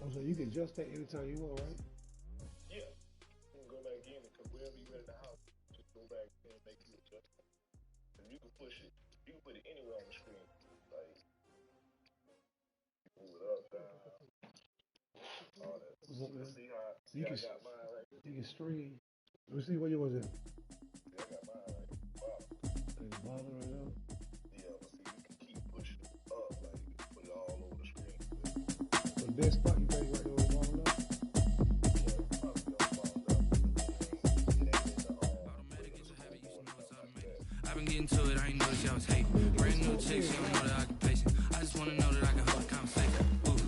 Oh, so you can adjust that anytime you want, right? Yeah, you can go back in because wherever you at in the house, just go back in and make the adjustment. And you can push it. You can put it anywhere on the screen. Like move it up, down, all that. What's up, man? So See how I got mine right here. you can stream. Let me see what you was it. See, I got mine right here. Wow. Like bother right now. Yeah, but see, you can keep pushing it up, like put it all over the screen. So the best spot you think right there was bottom up. Yeah, probably gonna fall up. It ain't in the Automatic is a habit, you should know it's automated. I've been getting to it, I ain't noticed y'all was hating. Brand new chick, she don't know the occupation. I just wanna know that I can hold a conversation. Ooh,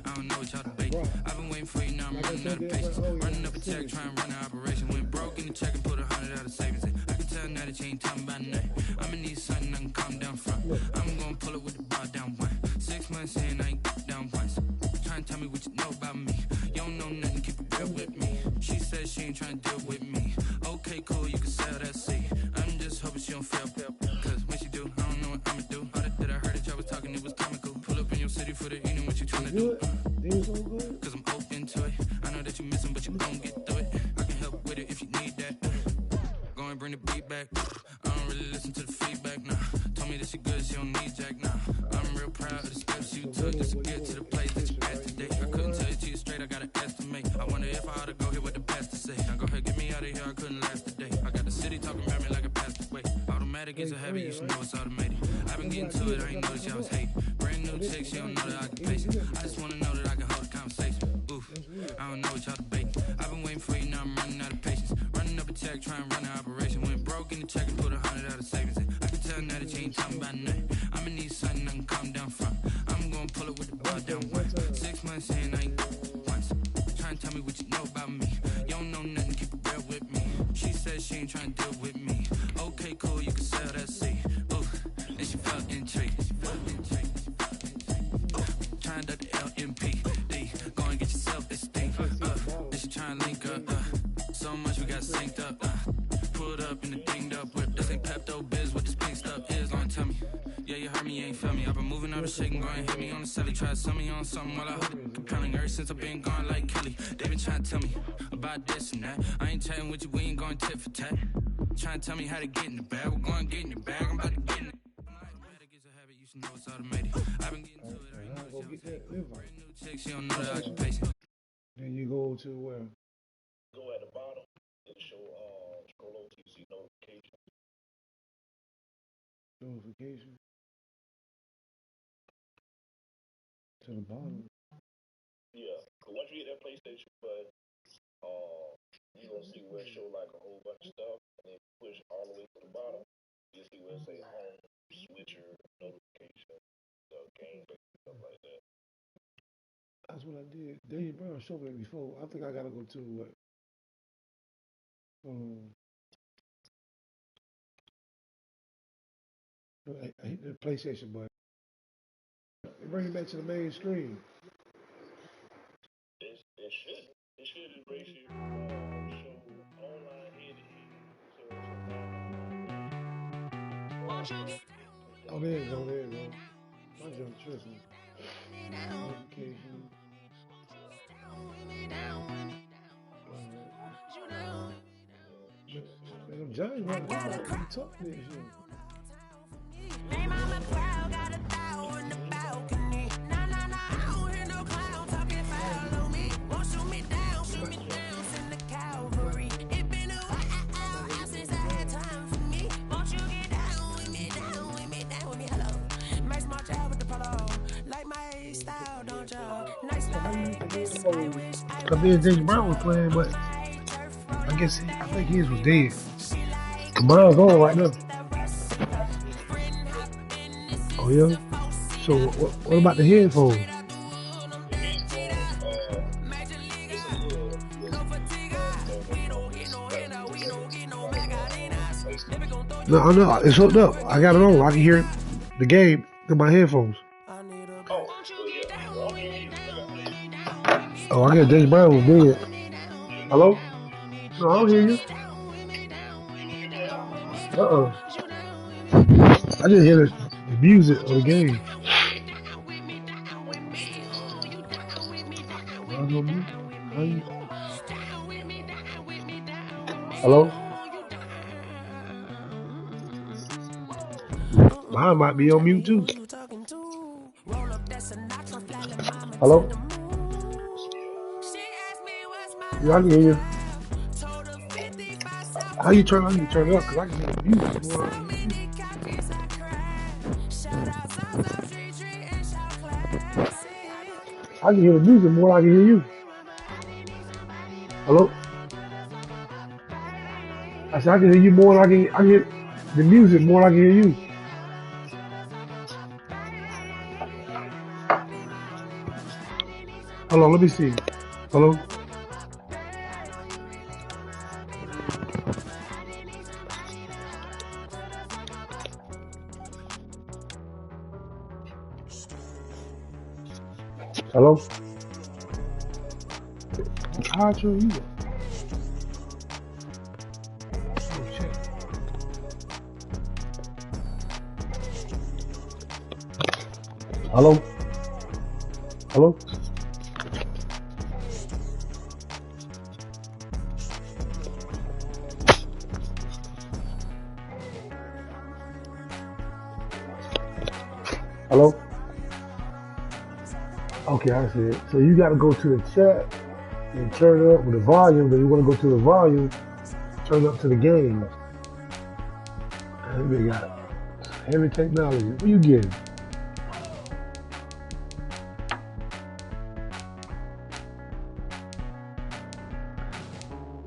I don't know what y'all debating. I've been waiting for you, now I'm running out of patience. Running up a check, trying to run an operation. Went broke in the check and put 100 out of savings in. I can tell now that you ain't talking about nothing. I'ma need something I can calm down from. I'm gonna pull it with the bar down one. 6 months in, I ain't down once. Trying to tell me what you know about me. You don't know nothing, keep it real with me. She said she ain't trying to deal with me. Okay, cool, you can sell that seat. I'm just hoping she don't fail. Cause when she do, I don't know what I'ma do. All that I heard that y'all was talking, it was comical. Pull up in your city for the evening, what you tryna do? They so good. Cause I'm open to it. I know that you miss him, but you gon' get through it. I can help with it if you need that. Go and bring the beat back. I don't really listen to the feedback, nah. Told me that she good, she don't need jack, nah. I'm real proud of the steps you took just to get to the place that you at today. I couldn't tell you to you straight, I gotta estimate. I wonder if I ought to go here with the best to say. Now go ahead, get me out of here, I couldn't last a day. I got the city talking about me like a passed away. Automatic is a habit, you should know it's automated. I've been getting to it, I ain't noticed y'all was hating. Brand new chick, she don't know the occupation. I just wanna know that I can hold a conversation. Oof, I don't know what y'all debating. I've been waiting for you, now I'm running out of patience. Running up a check, trying to run an operation. Went broke in the check and put 100 out of savings in. I can tell now that you ain't talking about nothing. I'ma need something I can calm down from. I'm gonna pull it with the bar down one. 6 months in, I ain't once. Trying to tell me what you know about me. You don't know nothing, keep it real with me. She said she ain't trying to deal with me. Okay, cool, you can sell that seat. Ooh, and she felt intrigued. Trying to duck the LMP. Go and get yourself this thing. And she trying to link up. So much we got synced up. Pulled up in the dinged up whip. This ain't Pepto Biz, what this pink stuff is. Long tell me. Yeah, you heard me, you ain't feel me. I've been moving all the shit and go and hit me on the celly. Try to sell me on something while I hold it compelling. Ever since I've been gone like Kelly. They been trying to tell me about this and that. I ain't chatting with you, we ain't going tit for tat. Trying to tell me how to get in the bag. We're going to get in the bag, I'm about to get in it. Automatic is a habit, you should know it's automated. I've been getting to it, I ain't know Go get that liver. brand new chick, she don't know the occupation. Then you go to where? Go at the bottom. It'll show scroll over till you see notification. Notification. To the bottom. Yeah, cause once you hit that PlayStation button, you gonna see where it show like a whole bunch of stuff, and then push all the way to the bottom, you see where it say home, switcher, notification, game, stuff like that. That's what I did. Daniel Brown showed me that before. I think I gotta go to what? I hit the PlayStation button. Bring it back to the main screen. It should erase your show online head to head. Oh, there you go, there you go. My junk tripping. Notification. Man, them Giants running hard. They tough this year. Cause then James Brown was playing, but I think his was dead. Mine's on right now. Oh yeah. So what about the headphones? No, I know it's hooked up. I got it on. I can hear the game through my headphones. Oh, I guess James Brown was dead. Hello? No, I don't hear you. I just hear the music of the game. was on mute. Hello? Mine might be on mute too. Hello? Yeah, I can hear you. How you turn? I need to turn it up because I can hear the music. I can hear the music more than I can hear you. Hello? I said I can hear you more than I can hear the music more than I can hear you. Hold on, let me see. Hello? Hello? How I turn you up? Oh, shit. Hello? Hello? Hello? Okay, I see it. So you got to go to the chat and turn it up with the volume. Then you want to go to the volume, turn it up to the game. And we got heavy technology. What you getting?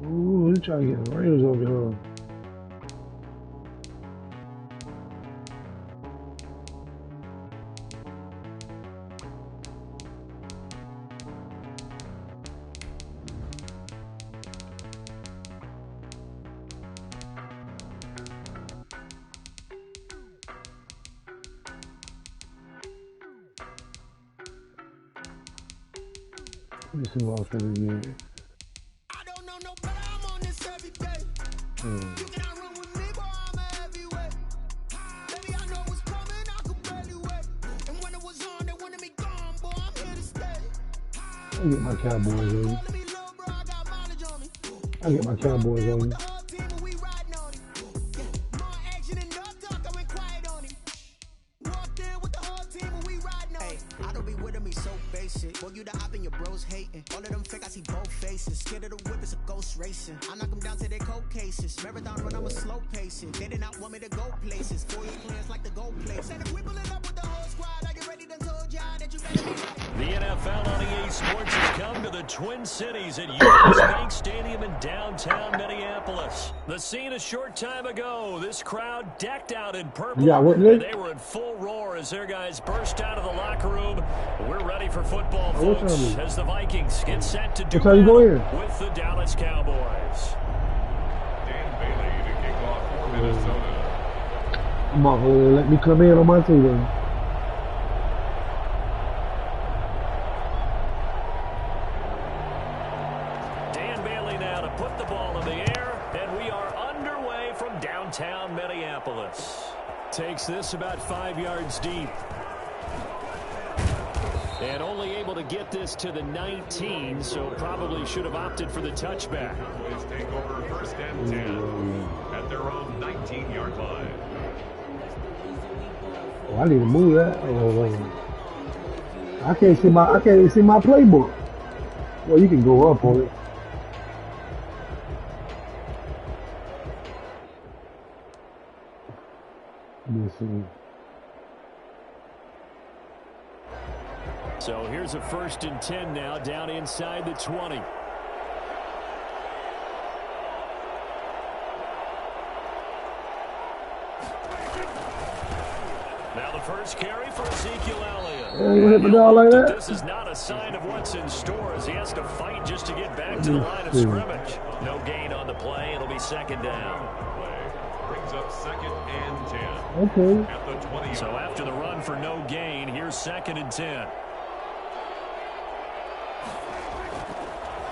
Ooh, you trying to get the Raiders over here. Let me see what else we get. I don't know no better, I'm on this every day. You cannot run with me, boy, I'm a heavyweight. Baby, I know what's coming, I could barely wait. And when it was on, they wanted me gone, boy, I'm here to stay. I get my Cowboys on you. Calling me little bro, I got mileage on me. I get my Cowboys on you. The whole team, and we riding on him. More action and no talk, I went quiet on him. Walked in with the whole team, and we riding on him. I don't be with him, he's so basic. Boy, you the op and your bros hating. All of them fake, I see both faces. Scared of the whip, it's a ghost racing. I knock them down to their cold cases. Marathon run, I'm a slow pacing. They did not want me to go places. 4 year plans like the gold place. And if we pull it up with the whole squad, I get ready to told y'all that you better be ready. The NFL on EA Sports has come to the Twin Cities at US Bank Stadium in downtown Minneapolis. The scene a short time ago, this crowd decked out in purple. You got what, Nick? They were in full roar as their guys burst out of the locker room. We're ready for football, What folks, time is it? as the Vikings get set to do What time you go in? battle with the Dallas Cowboys. Dan Bailey to kick off for Minnesota. I'm off. Let me come in on my team then. Dan Bailey now to put the ball in the air, and we are underway from downtown Minneapolis. Takes this about 5 yards deep. And only able to get this to the 19, so probably should have opted for the touchback. Cowboys take over first and 10 at their own 19-yard line. Oh, I need to move that. Oh, I can't see my playbook. Well, you can go up on it. Let me see. So here's a 1st and 10 now, down inside the 20. Now the first carry for Ezekiel Elliott. You hit the ball like that? This is not a sign of what's in store as he has to fight just to get back to the line of scrimmage. No gain on the play. It'll be 2nd down. Brings up 2nd and 10 Okay. at the 20. So after the run for no gain, here's 2nd and 10.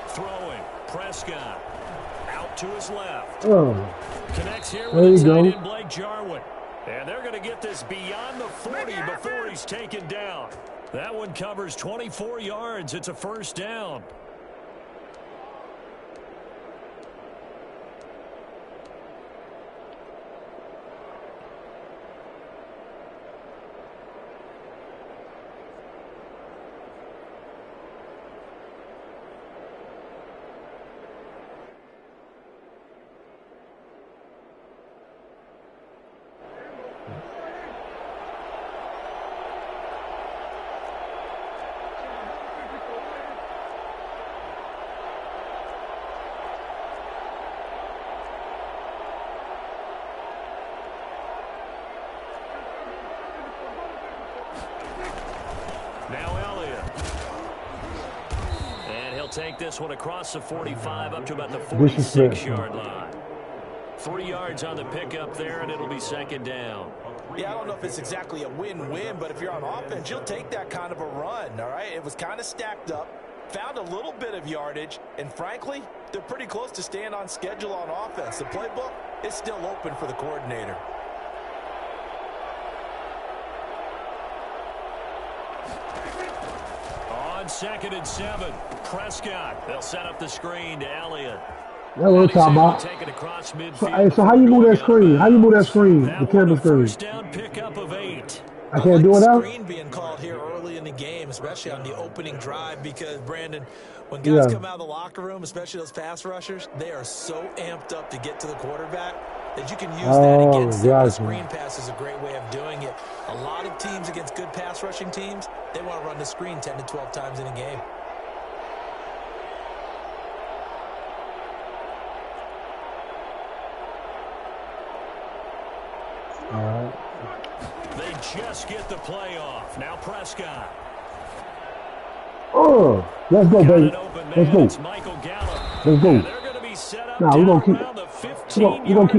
Throwing. Prescott. Out to his left. Oh, Connects here there with you the go. tight end Blake Jarwin. And they're going to get this beyond the 40 before he's taken down. That one covers 24 yards. It's a first down. Now Elliott. And he'll take this one across the 45 up to about the 46-yard line. 3 yards on the pickup there, and it'll be second down. Yeah, I don't know if it's exactly a win-win, but if you're on offense, you'll take that kind of a run, all right? It was kind of stacked up, found a little bit of yardage, and frankly, they're pretty close to staying on schedule on offense. The playbook is still open for the coordinator. On 2nd and 7, Prescott. They'll set up the screen to Elliott. That's what we're talking about. Take it across So how you move that screen? How you move that screen? The camera screen. First down pickup of 8. I can't do it out? Screen being called here early in the game, especially on the opening drive, because, Brandon, when guys come out of the locker room, especially those pass rushers, they are so amped up to get to the quarterback that you can use that against them. The screen pass is a great way of doing it. A lot of teams against good pass rushing teams, they want to run the screen 10 to 12 times in a game. All right. They just get the play off. Now Prescott. Oh, let's go, baby. Let's go. Let's go. Nah, we're gonna keep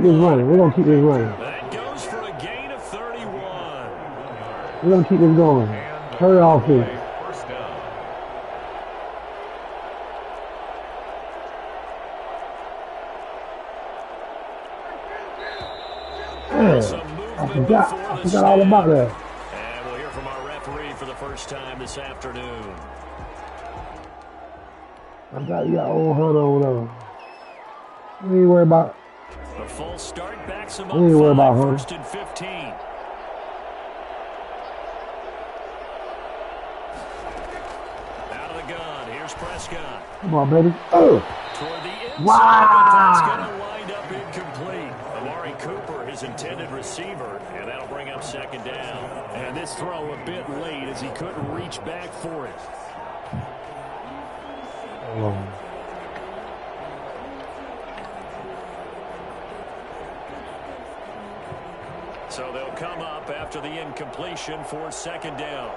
this running. We're gonna keep this running. That goes for a gain of 31. We're gonna keep this going. Hurry off this. I forgot all about that. And we'll hear from our referee for the first time this afternoon. Hold on. We ain't worried about. The full start backs him up. We ain't worried about her. 1st and 15. Out of the gun. Here's Prescott. Come on, baby. Oh. Toward the inside, Wow. but that's going to wind up incomplete. Amari Cooper, his intended receiver, and that'll bring up second down. And this throw a bit late as he couldn't reach back for it. So they'll come up after the incompletion for second down.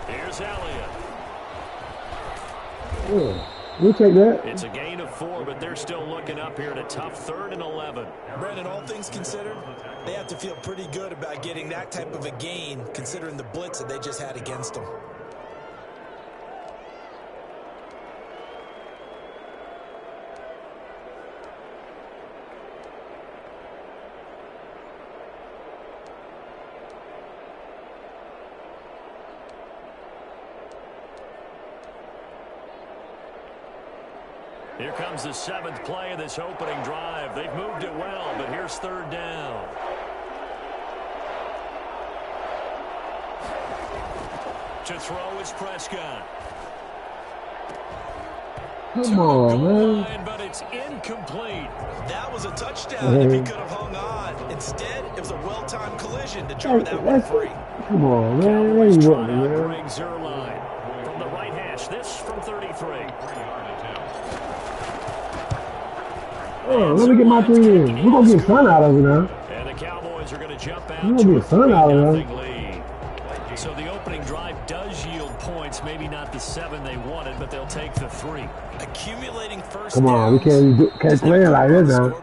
Here's Elliott. Yeah, we'll take that. It's a gain of 4, but they're still looking up here at a tough 3rd and 11. Brandon, all things considered, they have to feel pretty good about getting that type of a gain, considering the blitz that they just had against them. Here comes the 7th play of this opening drive. They've moved it well, but here's 3rd down. To throw is Prescott. Come on, man. But it's incomplete. That was a touchdown if he could have hung on. Instead, it was a well-timed collision to draw that one free. Come on, man. Cowboys Ain't try working, out man. Greg Zuerlein from the right hash. This from 33. Oh, let me get my 3 in. We're going to get fun out of it now. And the Cowboys are going to jump out We're to going a to get fun out of 3-0 lead. So the opening drive does yield points. Maybe not the 7 they wanted, but they'll take the 3. Accumulating first Come on, we can't play it like this now.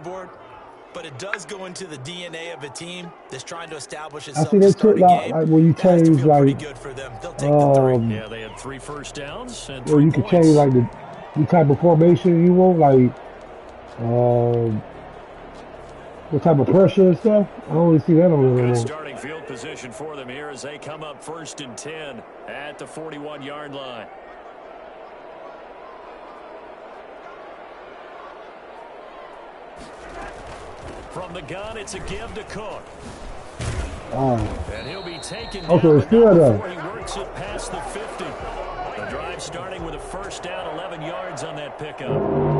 but it does go into the DNA of a team that's trying to establish I itself see to they start took a out game. like when you That has to change feel pretty like good for them. They'll take the 3. Yeah, they had 3 first downs and where 3 you can points. change like the type of formation you want, like what type of pressure and stuff. I don't really see that on there no Good more. starting field position for them here as they come up 1st and 10 at the 41-yard line. From the gun, it's a give to Cook. And he'll be taken down, Okay, but still not there. before he works it past the 50. The drive starting with a first down, 11 yards on that pickup.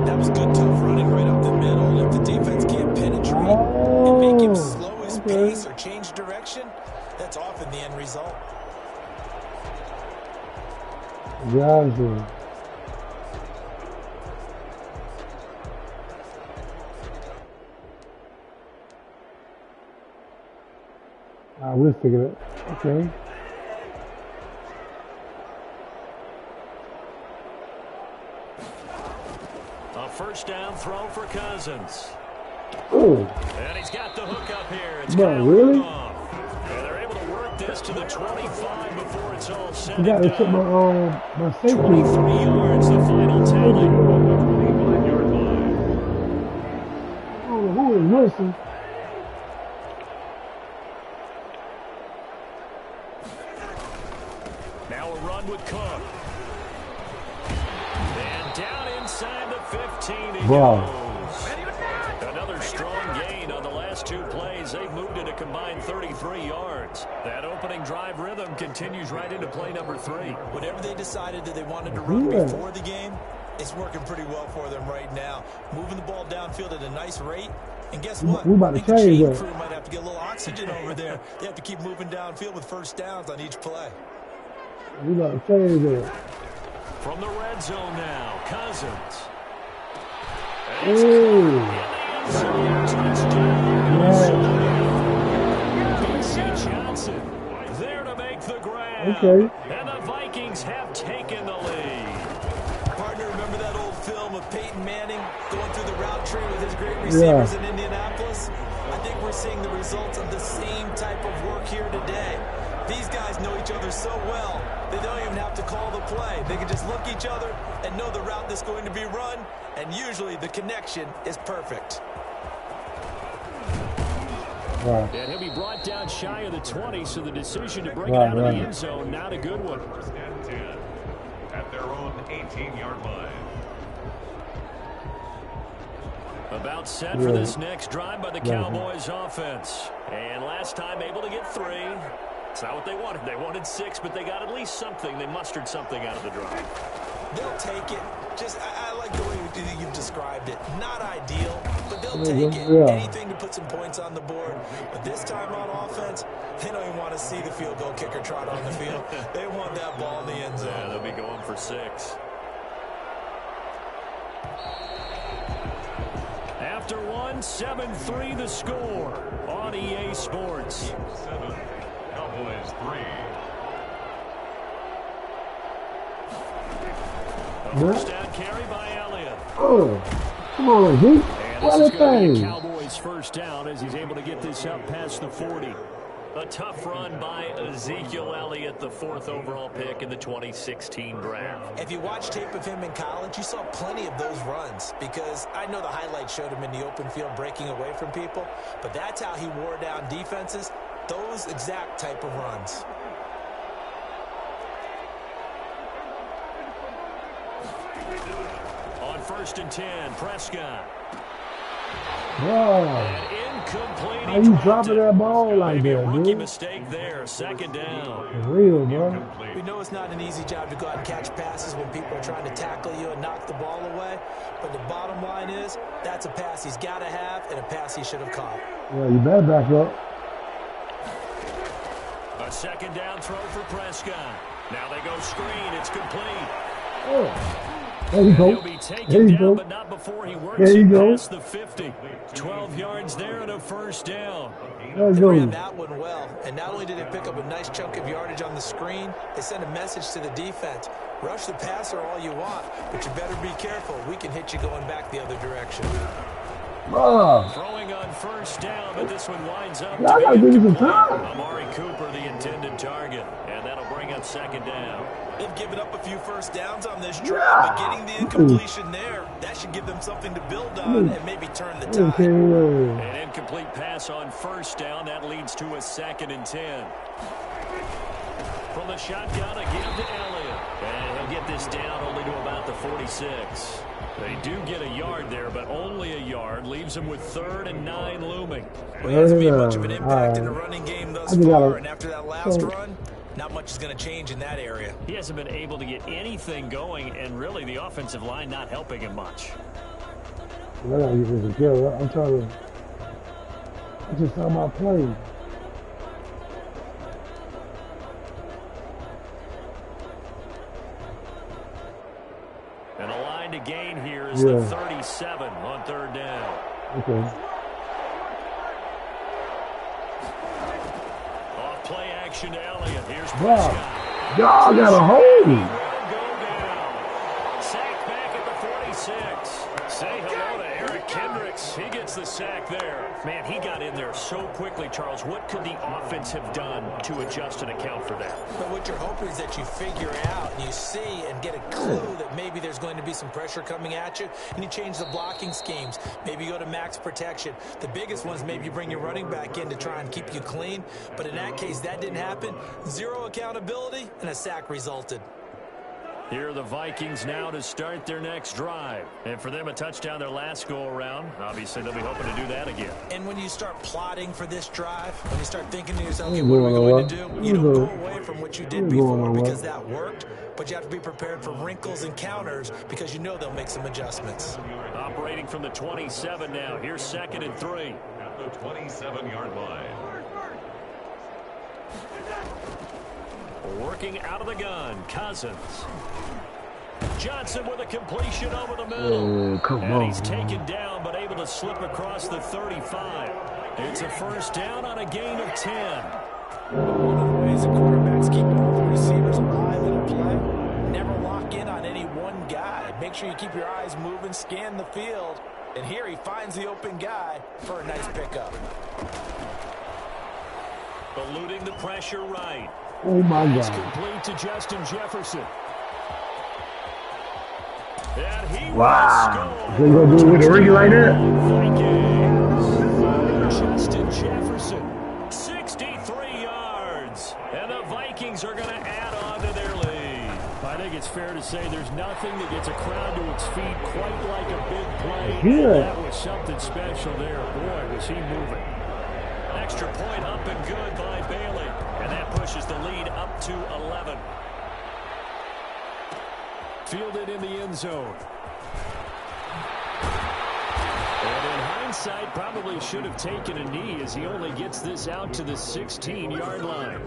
That was good tough running right up the middle. If the defense can't penetrate and make him slow his pace or change direction, that's often the end result. Gotcha. We'll figure it. Okay. A first down throw for Cousins. Oh, And he's got the hook up here. It's no, Kyle really? Rudolph. And they're able to work this to the 25 before it's all said You and got to took done. my safety. 23 yards, the final tally. Oh, who is Wilson? Now a run with Cook. And down inside the 15 he goes. Another strong gain on the last 2 plays. They've moved it a combined 33 yards. That opening drive rhythm continues right into play number 3. Whatever they decided that they wanted to run before the game, it's working pretty well for them right now. Moving the ball downfield at a nice rate. And guess what? We about to I think the change chain that. crew might have to get a little oxygen over there. They have to keep moving downfield with first downs on each play. We got to change that. From the red zone now, Cousins. Ooh. B.C. Johnson there to make the grab. Okay. And the Vikings have taken the lead. Partner, remember that old film of Peyton Manning going through the route tree with his great receivers in Indianapolis? I think we're seeing the results of the same type of work here today. These guys know each other so well, they don't even have to call the play. They can just look each other and know the route that's going to be run, and usually the connection is perfect. Right. And he'll be brought down shy of the 20, so the decision to bring it out of the end zone, not a good one. First and 10 at their own 18-yard line. About set for this next drive by the Cowboys offense. And last time able to get 3. It's not what they wanted. They wanted 6, but they got at least something. They mustered something out of the drive. They'll take it. Just, I like the way you've described it. Not ideal, but they'll take it. Anything to put some points on the board. But this time on offense, they don't even want to see the field goal kicker trot on the field. They want that ball in the end zone. Yeah, they'll be going for 6. After 1, 7-3 the score on EA Sports. 7, Cowboys 3. A first down carry by Elliott. Oh, come on, Zeke. And What this a is going to be thing. Cowboys first down as he's able to get this up past the 40. A tough run by Ezekiel Elliott, the 4th overall pick in the 2016 draft. If you watch tape of him in college, you saw plenty of those runs because I know the highlights showed him in the open field breaking away from people, but that's how he wore down defenses, those exact type of runs. On 1st and 10, Prescott. Wow. And incomplete. How you dropping that ball like Maybe a that, rookie dude? mistake there. 2nd down. For real, bro. We know it's not an easy job to go out and catch passes when people are trying to tackle you and knock the ball away, but the bottom line is that's a pass he's got to have and a pass he should have caught. Yeah, you better back up. A 2nd down throw for Prescott. Now they go screen. It's complete. Oh. There you go. He'll be There taken you down, go. but not before he works There you it go. past the 50. 12 yards there and a first down. There They you ran go. that one well, and not only did they pick up a nice chunk of yardage on the screen, they sent a message to the defense. Rush the passer all you want, but you better be careful. We can hit you going back the other direction. Throwing on first down, but this one winds up I gotta give you some time. Amari Cooper, the intended target, and that'll bring up second down. They've given up a few first downs on this drive, but getting the incompletion there, that should give them something to build on and maybe turn the tide. An incomplete pass on first down, that leads to a 2nd and 10. From the shotgun, again to Elliott. And he'll get this down only to about the 46. They do get a yard there, but only a yard. Leaves him with 3rd and 9 looming. Well, he hasn't made much of an impact in the running game thus far, and after that last run, not much is going to change in that area. He hasn't been able to get anything going, and really the offensive line not helping him much. I gotta get this together. I'm trying to. I just saw my play. And a line to gain here is the 37 on 3rd down. Okay. Off play action to Elliott. Here's Prescott. Y'all got a hold. Sacked back at the 46. Say hello to Eric Kendricks. He gets the sack there. Man, he got in there so quickly, Charles. What could the offense have done to adjust and account for that? But what you're hoping is that you figure out and you see and get a clue that maybe there's going to be some pressure coming at you, and you change the blocking schemes. Maybe you go to max protection. The biggest ones, maybe you bring your running back in to try and keep you clean. But in that case, that didn't happen. 0 accountability, and a sack resulted. Here are the Vikings now to start their next drive. And for them, a touchdown their last go-around. Obviously, they'll be hoping to do that again. And when you start plotting for this drive, when you start thinking to yourself, okay, what are we going to do? You don't go away from what you did before because that worked, but you have to be prepared for wrinkles and counters because you know they'll make some adjustments. Operating from the 27 now. Here's 2nd and 3. At the 27-yard line. Working out of the gun, Cousins. Johnson with a completion over the middle. And he's taken down, but able to slip across the 35. It's a first down on a gain of 10. One of the ways the quarterbacks keep all the receivers alive in a play, never lock in on any one guy. Make sure you keep your eyes moving, scan the field. And here he finds the open guy for a nice pickup. Eluding the pressure right. Oh, my God. It's complete to Justin Jefferson. And he wow. They gonna do it with a ring like that? Justin Jefferson, 63 yards. And the Vikings are going to add on to their lead. I think it's fair to say there's nothing that gets a crowd to its feet quite like a big play. Yeah. That was something special there. Boy, was he moving. Extra point up and good by Bailey. And that pushes the lead up to 11. Fielded in the end zone. And in hindsight, probably should have taken a knee as he only gets this out to the 16-yard line.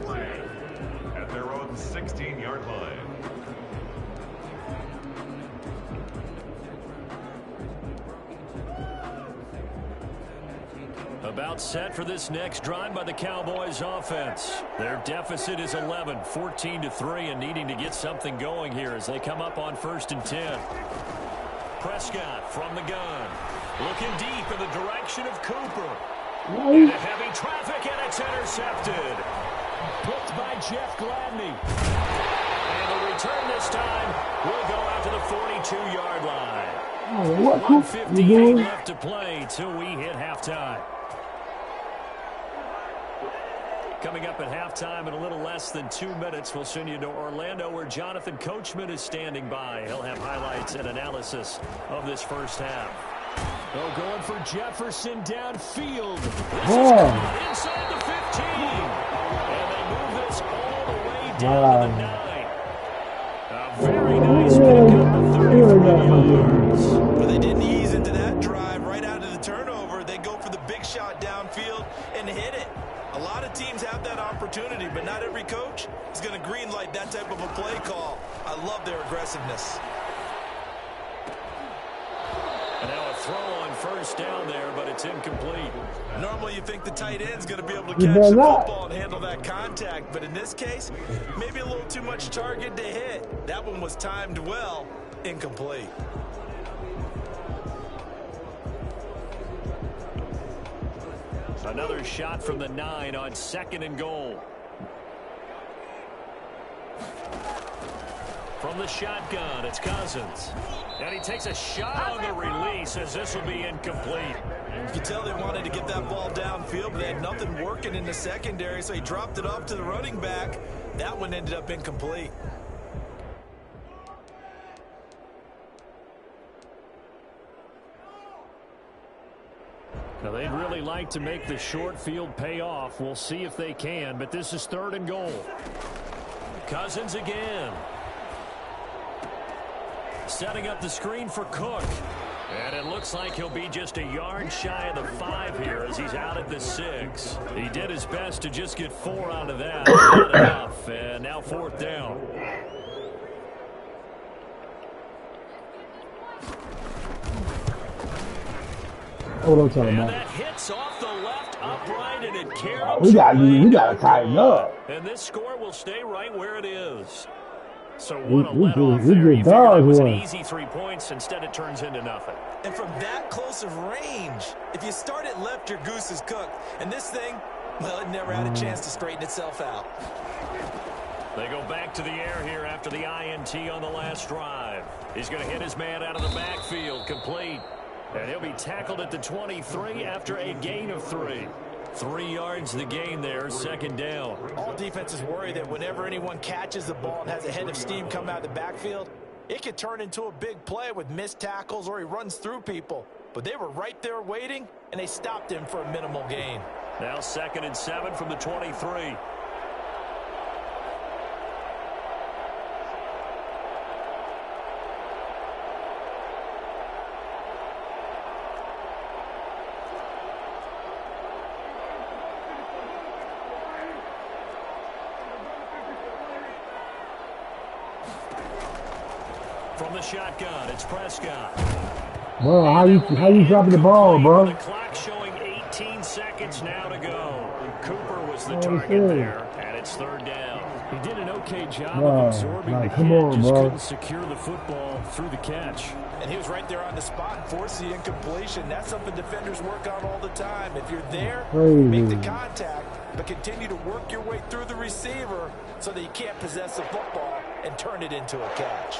At their own 16-yard line. About set for this next drive by the Cowboys offense. Their deficit is 11, 14-3, and needing to get something going here as they come up on 1st and 10. Prescott from the gun. Looking deep in the direction of Cooper. Into heavy traffic, and it's intercepted. Picked by Jeff Gladney. And the return this time will go out to the 42-yard line. 1:58 left to play till we hit halftime. Coming up at halftime in a little less than 2 minutes, we'll send you to Orlando where Jonathan Coachman is standing by. He'll have highlights and analysis of this first half. Oh, going for Jefferson downfield. This is caught inside the 15. And they move this all the way down to the 9. A very nice pickup of 33 yards. Well, they didn't ease into that drive right out of the turnover. They go for the big shot downfield and hit it. A lot of teams have that opportunity, but not every coach is going to greenlight that type of a play call. I love their aggressiveness. And now a throw on first down there, but it's incomplete. Normally you think the tight end's going to be able to catch the football and handle that contact, but in this case, maybe a little too much target to hit. That one was timed well, incomplete. Another shot from the 9 on 2nd and goal. From the shotgun, it's Cousins. And he takes a shot on the release as this will be incomplete. You can tell they wanted to get that ball downfield, but they had nothing working in the secondary, so he dropped it off to the running back. That one ended up incomplete. Now, they'd really like to make the short field pay off. We'll see if they can, but this is 3rd and goal. Cousins again. Setting up the screen for Cook. And it looks like he'll be just a yard shy of the 5 here as he's out at the 6. He did his best to just get 4 out of that. Not enough. And now 4th down. What I'm talking about. That hits off the left upright and it carries. We gotta tighten up. And this score will stay right where it is. So We what a let off good there. You figured dogs, it was an boy. easy 3 points. Instead, it turns into nothing. And from that close of range, if you start it left, your goose is cooked. And this thing, well, it never had a chance to straighten itself out. They go back to the air here after the INT on the last drive. He's going to hit his man out of the backfield, complete. And he'll be tackled at the 23 after a gain of 3. 3 yards the gain there, 2nd down. All defenses worry that whenever anyone catches the ball and has a head of steam come out of the backfield, it could turn into a big play with missed tackles or he runs through people. But they were right there waiting, and they stopped him for a minimal gain. Now 2nd and 7 from the 23. From the shotgun, it's Prescott. Bro, how you dropping the ball, bro? The clock showing 18 seconds now to go. Cooper was the target there, and it's 3rd down. He did an okay job of absorbing the hit, just couldn't secure the football through the catch. And he was right there on the spot and forced the incompletion. That's something defenders work on all the time. If you're there, make the contact, but continue to work your way through the receiver so that you can't possess the football and turn it into a catch.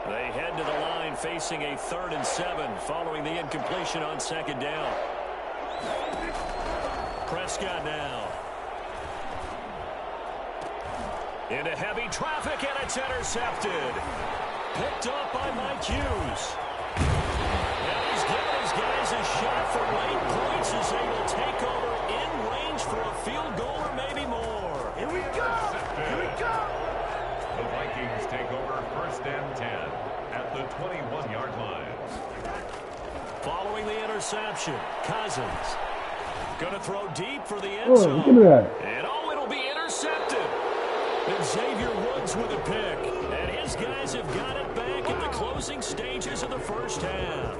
They head to the line facing a 3rd and 7 following the incompletion on 2nd down. Prescott now. Into heavy traffic, and it's intercepted. Picked up by Mike Hughes. And he's giving his guys a shot for late points as they will take over in range for a field goal or maybe more. Here we go! Here we go! The Vikings take over 1st and 10 at the 21-yard line. Following the interception, Cousins going to throw deep for the end zone. Look at that. And it'll be intercepted. And Xavier Woods with a pick. And his guys have got it back at the closing stages of the 1st half.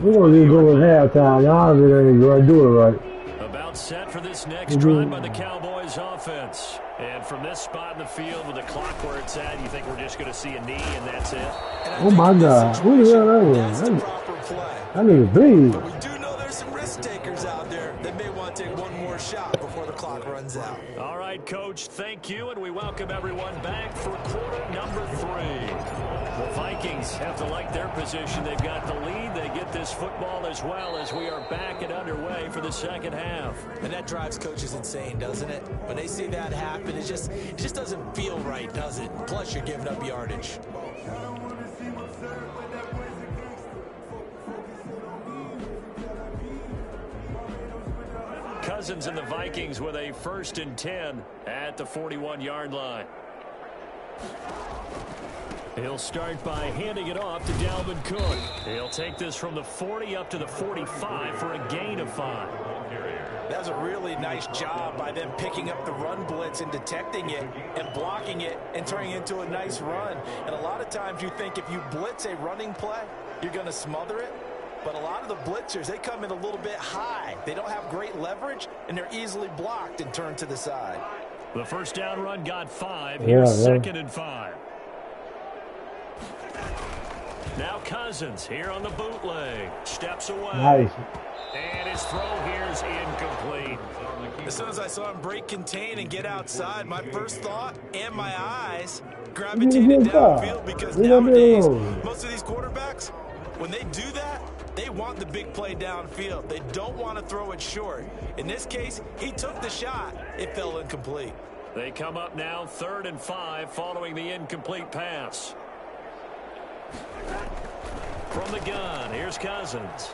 We're going to go in halftime. Y'all ain't going to do it right. About set for this next drive by the Cowboys offense. And from this spot in the field with the clock where it's at, you think we're just going to see a knee and that's it? Oh, my God. Who the hell that was? That nigga big. But we do know there's some risk takers out there that may want to take one more shot before the clock runs out. All right, Coach, thank you, and we welcome everyone back for quarter number 3. The Vikings have to like their position. They've got the lead. They get this football as well as we are back and underway for the 2nd half. And that drives coaches insane, doesn't it? When they see that happen, it just doesn't feel right, does it? Plus, you're giving up yardage. Cousins and the Vikings with a 1st and 10 at the 41-yard line. He'll start by handing it off to Dalvin Cook. He'll take this from the 40 up to the 45 for a gain of 5. That was a really nice job by them picking up the run blitz and detecting it and blocking it and turning it into a nice run. And a lot of times you think if you blitz a running play, you're going to smother it. But a lot of the blitzers, they come in a little bit high. They don't have great leverage, and they're easily blocked and turned to the side. The 1st down run got 5. Here's 2nd and 5. Now Cousins here on the bootleg. Steps away. Nice. And his throw here is incomplete. As soon as I saw him break contain and get outside, my first thought and my eyes gravitated downfield because nowadays, most of these quarterbacks, when they do that, they want the big play downfield. They don't want to throw it short. In this case, he took the shot. It fell incomplete. They come up now 3rd and 5 following the incomplete pass. From the gun, here's Cousins.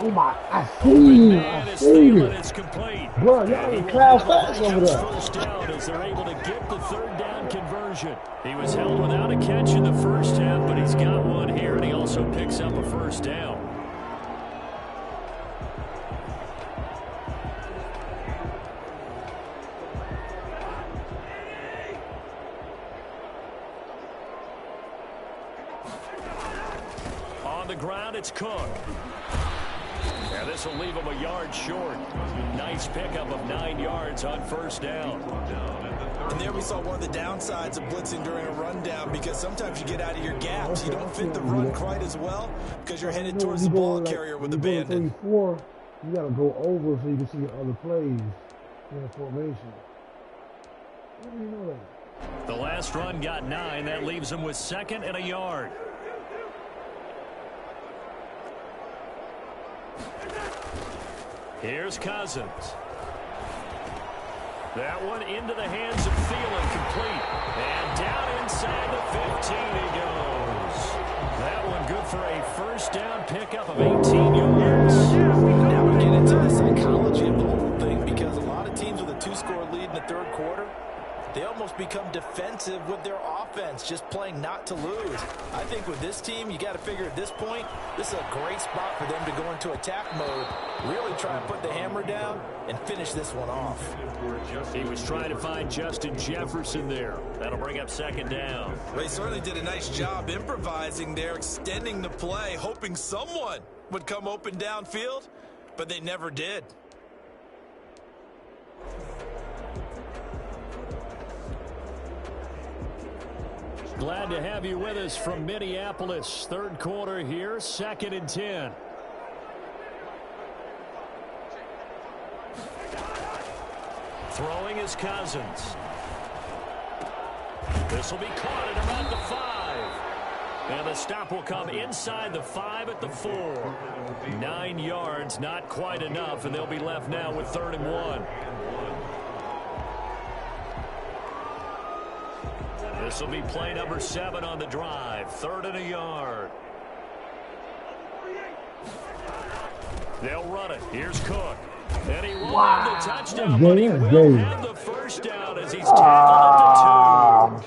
Oh my, I see it. It's complete. Bro, y'all in cloud fast over there. First down as they're able to get the 3rd down conversion. He was held without a catch in the first half, but he's got one here, and he also picks up a first down. On the ground, it's Cook. Yeah, this will leave him a yard short. Nice pickup of 9 yards on first down. And there we saw one of the downsides of blitzing during a rundown, because sometimes you get out of your gaps. You don't fit the run quite as well because you're headed towards the ball carrier with abandon. You got to go over so you can see your other plays in the formation. How do you know that? The last run got 9. That leaves him with 2nd and a yard. Here's Cousins. That one into the hands of Thielen, complete. And down inside the 15 he goes. That one good for a first down pickup of 18 yards. Now we get into the psychology of the whole thing, because a lot of teams with a 2-score lead in the 3rd quarter, they almost become defensive with their offense, just playing not to lose. I think with this team, you got to figure at this point, this is a great spot for them to go into attack mode, really try and put the hammer down and finish this one off. He was trying to find Justin Jefferson there. That'll bring up 2nd down. Well, he certainly did a nice job improvising there, extending the play, hoping someone would come open downfield, but they never did. Glad to have you with us from Minneapolis. 3rd quarter here, 2nd and 10. Throwing is Cousins. This will be caught at about the 5. And the stop will come inside the 5 at the 4. 9 yards, not quite enough, and they'll be left now with 3rd and 1. This will be play number 7 on the drive. 3rd and a yard. They'll run it. Here's Cook. And he won't have the touchdown, but he will have the first down as he's tackled at the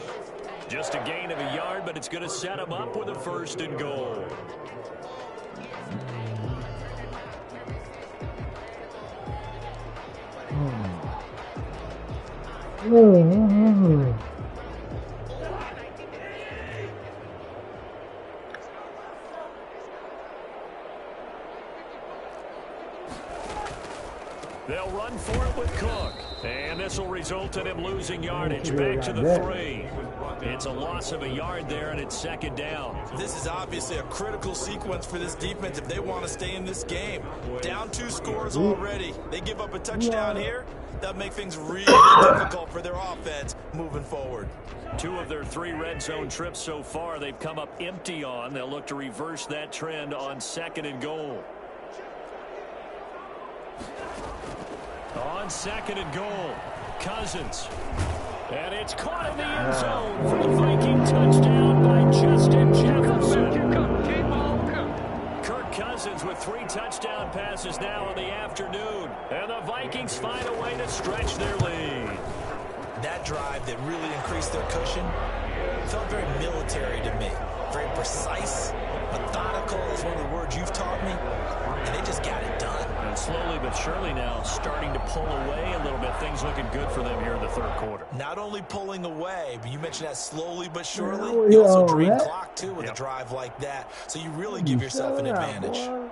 2. Just a gain of a yard, but it's going to set him up with a 1st and goal. They'll run for it with Cook. And this will result in him losing yardage. Back to the 3. It's a loss of a yard there, and it's 2nd down. This is obviously a critical sequence for this defense if they want to stay in this game. Down 2 scores already. They give up a touchdown here. That'll make things really difficult for their offense moving forward. 2 of their 3 red zone trips so far, they've come up empty on. They'll look to reverse that trend on 2nd and goal. On 2nd and goal, Cousins. And it's caught in the end zone for the Viking touchdown by Justin Jefferson. Kirk Cousins with 3 touchdown passes now in the afternoon. And the Vikings find a way to stretch their lead. That drive that really increased their cushion felt very military to me. Very precise, methodical is one of the words you've taught me. And they just got it done. And slowly but surely now starting to pull away a little bit. Things looking good for them here in the 3rd quarter. Not only pulling away, but you mentioned that slowly but surely. You also drain clock, too, with a drive like that. So you really give yourself an advantage. Dan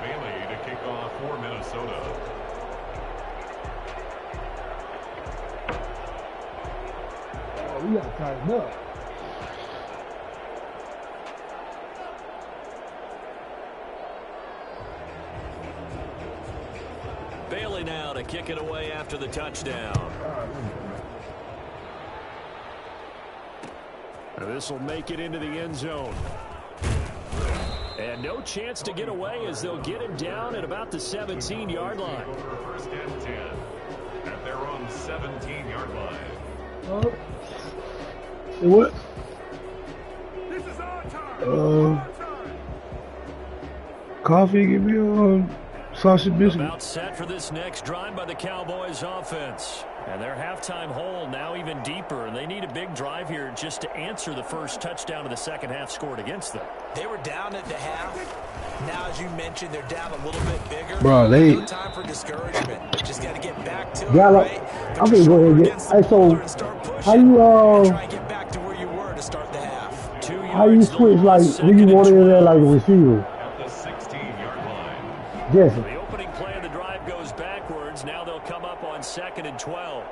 Bailey to kick off for Minnesota. We got to tighten up. Stanley now to kick it away after the touchdown. This will make it into the end zone. And no chance to get away as they'll get him down at about the 17-yard line. First and 10 at their own 17-yard line. What? This is our time. Coffee, give me a sausage biscuit. About set for this next drive by the Cowboys offense. And their halftime hole now even deeper, and they need a big drive here just to answer the first touchdown of the second half scored against them. They were down at the half. Now, as you mentioned, they're down a little bit bigger. Bro, they... No time for discouragement. Just got to get back to it, right? I'm going to go ahead and get... Hey, so, how you, try and get back to where you were to start the half. How you switch, like, who you want in there, like, a receiver? At the 16-yard line. Yes. The opening play of the drive goes backwards. Now they'll come up on 2nd and 12.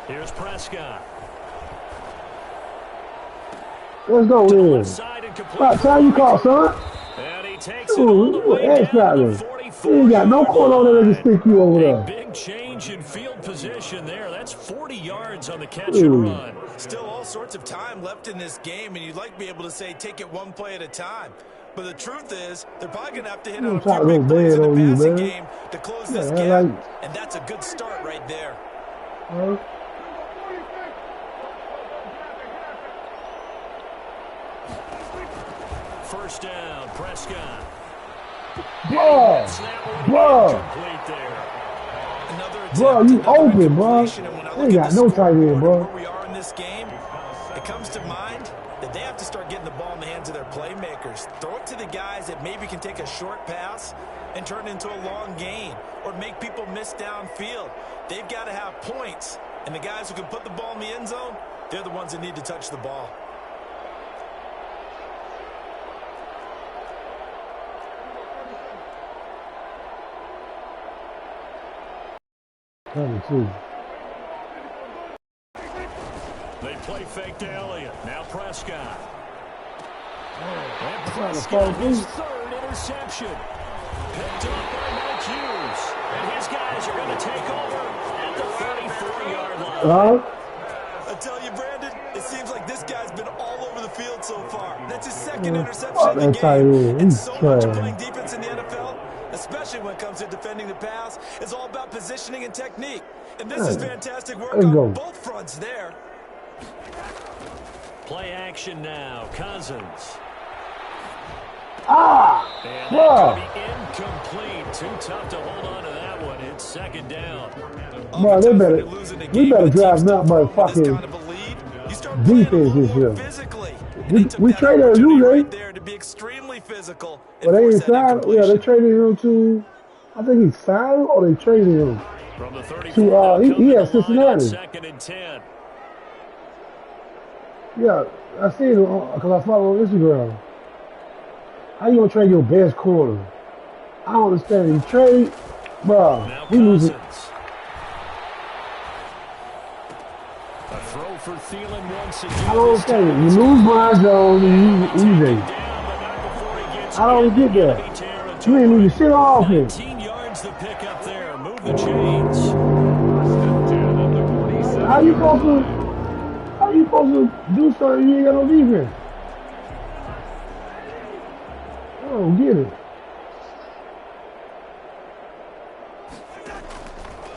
Here's Prescott. Let's go, man. About time you call, son. And he takes it all the way down to the 44. You ain't got no corner on there to stick you over there. Big change in field position there. That's 40 yards on the catch and run. Still all sorts of time left in this game, and you'd like to be able to say take it one play at a time. But the truth is, they're probably going to have to hit on a few big plays in the passing game to close this gap, and that's a good start right there. First down, Prescott. Bro, you open, bro. They got no tight end, bro. Where we are in this game, it comes to mind that they have to start getting the ball in the hands of their playmakers. Throw it to the guys that maybe can take a short pass and turn it into a long gain or make people miss downfield. They've got to have points, and the guys who can put the ball in the end zone, they're the ones that need to touch the ball. They play fake to Elliott. Now Prescott. And Prescott, his third interception. Picked up by Mike Hughes. And his guys are going to take over at the 34-yard line. I tell you, Brandon, it seems like this guy's been all over the field so far. That's his second interception in the game. And so much playing defense in the NFL, especially when it comes to defending the pass, is all about positioning and technique. And this is fantastic work on both fronts there. Play action now. Cousins. And bro. Be incomplete. Too tough to hold on to that one. It's second down. Bro, we better drive not by fucking defense this year. We traded you, right? To be extremely physical. Well, they ain't signed. Yeah, they traded him to. I think he signed or they traded him from the 34 to. He had Cincinnati. 2nd and 10. Yeah, I see it because I follow on Instagram. How you gonna trade your best quarter? I don't understand. You trade, bro. We lose it. A throw for Thielen once again. I don't understand. You lose Brian Jones and you easy. I don't get that. You ain't even shit off him. 19 yards the pick up there. Move the chains. How you supposed to do something you ain't got no defense? I don't get it.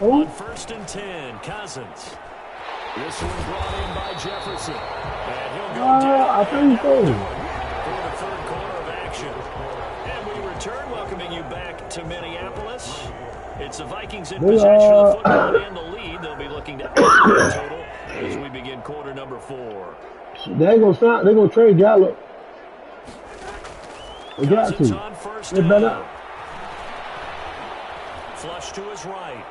On 1st and 10, Cousins. This one brought in by Jefferson. And he'll go down. I think so. For the third quarter of action. And we return, welcoming you back to Minneapolis. It's the Vikings in possession of the football and the lead. They'll be looking to add to the total as we begin quarter number 4. They ain't gonna They're gonna trade Gallup. They got to. On first they better. Down. Flush to his right.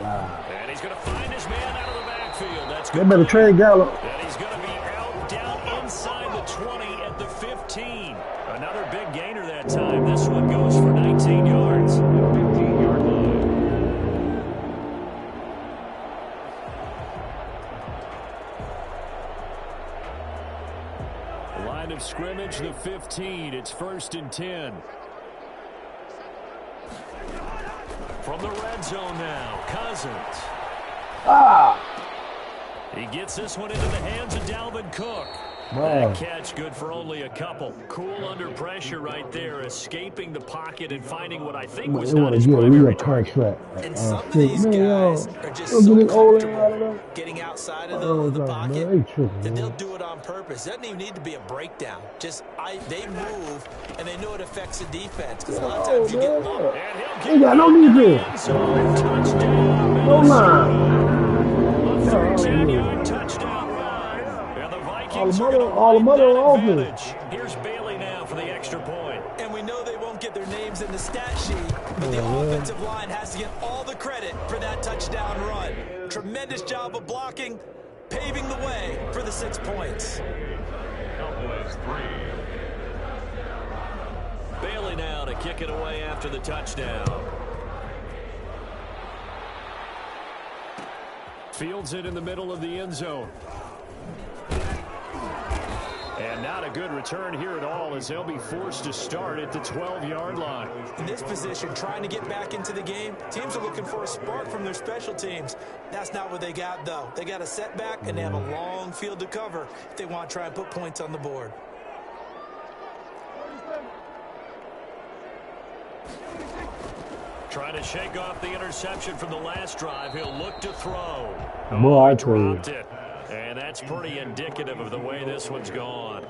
Wow. And he's going to find his man out of the backfield. That's good. They better trade Gallup. And he's going to be out down inside the 20 at the 15. Another big gainer that time. This one goes for 19 yards. 15-yard line. approach the 15. It's 1st and 10. From the red zone now, Cousins. He gets this one into the hands of Dalvin Cook. That catch good for only a couple. Cool under pressure right there, escaping the pocket and finding what I think was not his primary target. And some of these guys are just so comfortable getting outside of the pocket that they'll do it on purpose. It doesn't even need to be a breakdown. Just they move, and they know it affects the defense. Because a lot of times you get lucky. He got no defense. No line. A 13-yard touchdown run. And the Vikings all the mother offense. Here's Bailey now for the extra point. And we know they won't get their names in the stat sheet, but the offensive line has to get all the credit for that touchdown run. Tremendous job of blocking, paving the way for the 6 points. Cowboys 3. Bailey now to kick it away after the touchdown. Fields it in the middle of the end zone. And not a good return here at all, as they'll be forced to start at the 12-yard line. In this position, trying to get back into the game, teams are looking for a spark from their special teams. That's not what they got, though. They got a setback, and they have a long field to cover if they want to try and put points on the board. Trying to shake off the interception from the last drive. He'll look to throw. Boy, I dropped it. And that's pretty indicative of the way this one's gone.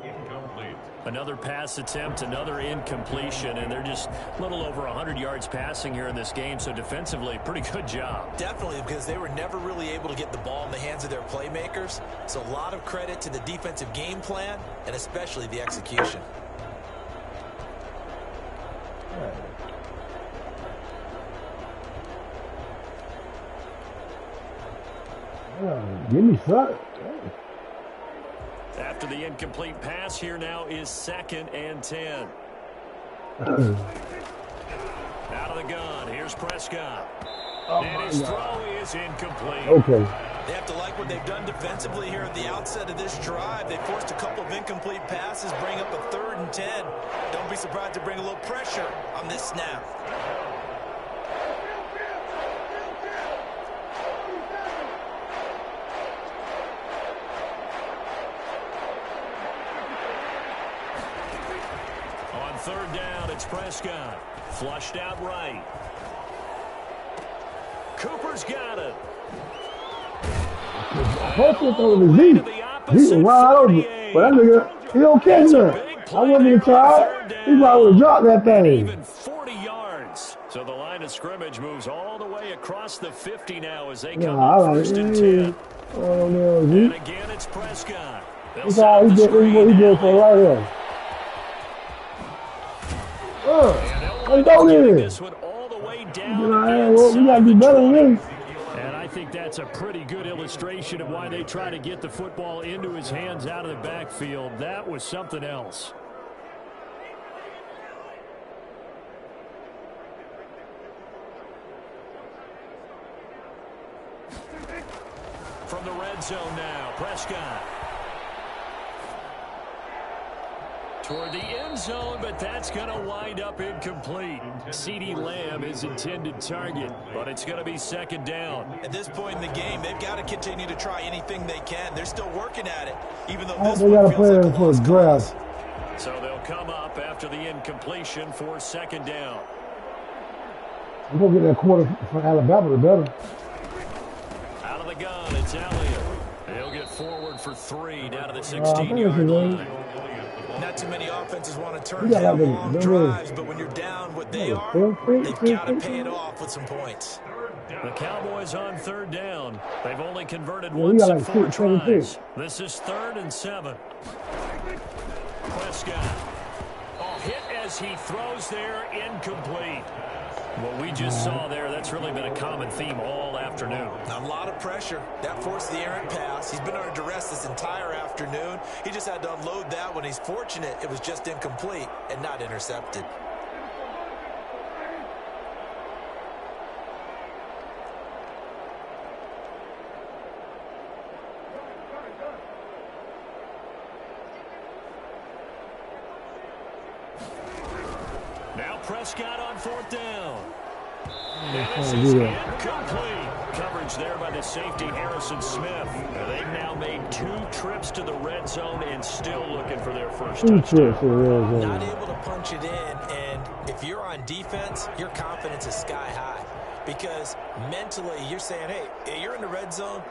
Another pass attempt, another incompletion, and they're just a little over 100 yards passing here in this game, so defensively, pretty good job. Definitely, because they were never really able to get the ball in the hands of their playmakers, so a lot of credit to the defensive game plan, and especially the execution. Give me something. After the incomplete pass, here now is 2nd and 10. Out of the gun, here's Prescott. And his throw is incomplete. Okay. They have to like what they've done defensively here at the outset of this drive. They forced a couple of incomplete passes, bring up a 3rd and 10. Don't be surprised to bring a little pressure on this snap. On 3rd down, it's Prescott. Flushed out right. Cooper's got it. Hopefully throw the Z. He's wide open. But that nigga, he don't catch that. I wasn't even try. He probably would have dropped that thing. Even 40 yards. So the line of scrimmage moves all the way across the 50 now as they come up 1st and 10. And again, it's Prescott. That's all he did for right here. Let's go there. This one all the way down. We got to be better than this. And I think that's a pretty good illustration of why they try to get the football into his hands out of the backfield. That was something else. From the red zone now, Prescott. Toward the end zone, but that's going to wind up incomplete. CeeDee Lamb is intended target, but it's going to be 2nd down. At this point in the game, they've got to continue to try anything they can. They're still working at it, even though this one feels play like a for lost draft. cause. So they'll come up after the incompletion for 2nd down. We're going to get that quarter for Alabama, the better. Out of the gun, it's Elliott. He'll get forward for 3 down to the 16-yard line. Not too many offenses want to turn down long drives, but when you're down what they are, they've got to pay it off with some points. The Cowboys on 3rd down. They've only converted once in 4 tries. This is 3rd and 7. Prescott. Hit as he throws there, incomplete. What we just saw there, that's really been a common theme all afternoon. A lot of pressure. That forced the errant pass. He's been under duress this entire afternoon. He just had to unload that one. He's fortunate it was just incomplete and not intercepted. Prescott on 4th down. I'm And trying this to is do that. incomplete. Coverage there by the safety, Harrison Smith. They've now made 2 trips to the red zone and still looking for their first 2 touchdown. trips to the red zone. Not able to punch it in, and if you're on defense, your confidence is sky high. Because mentally, you're saying, hey, you're in the red zone.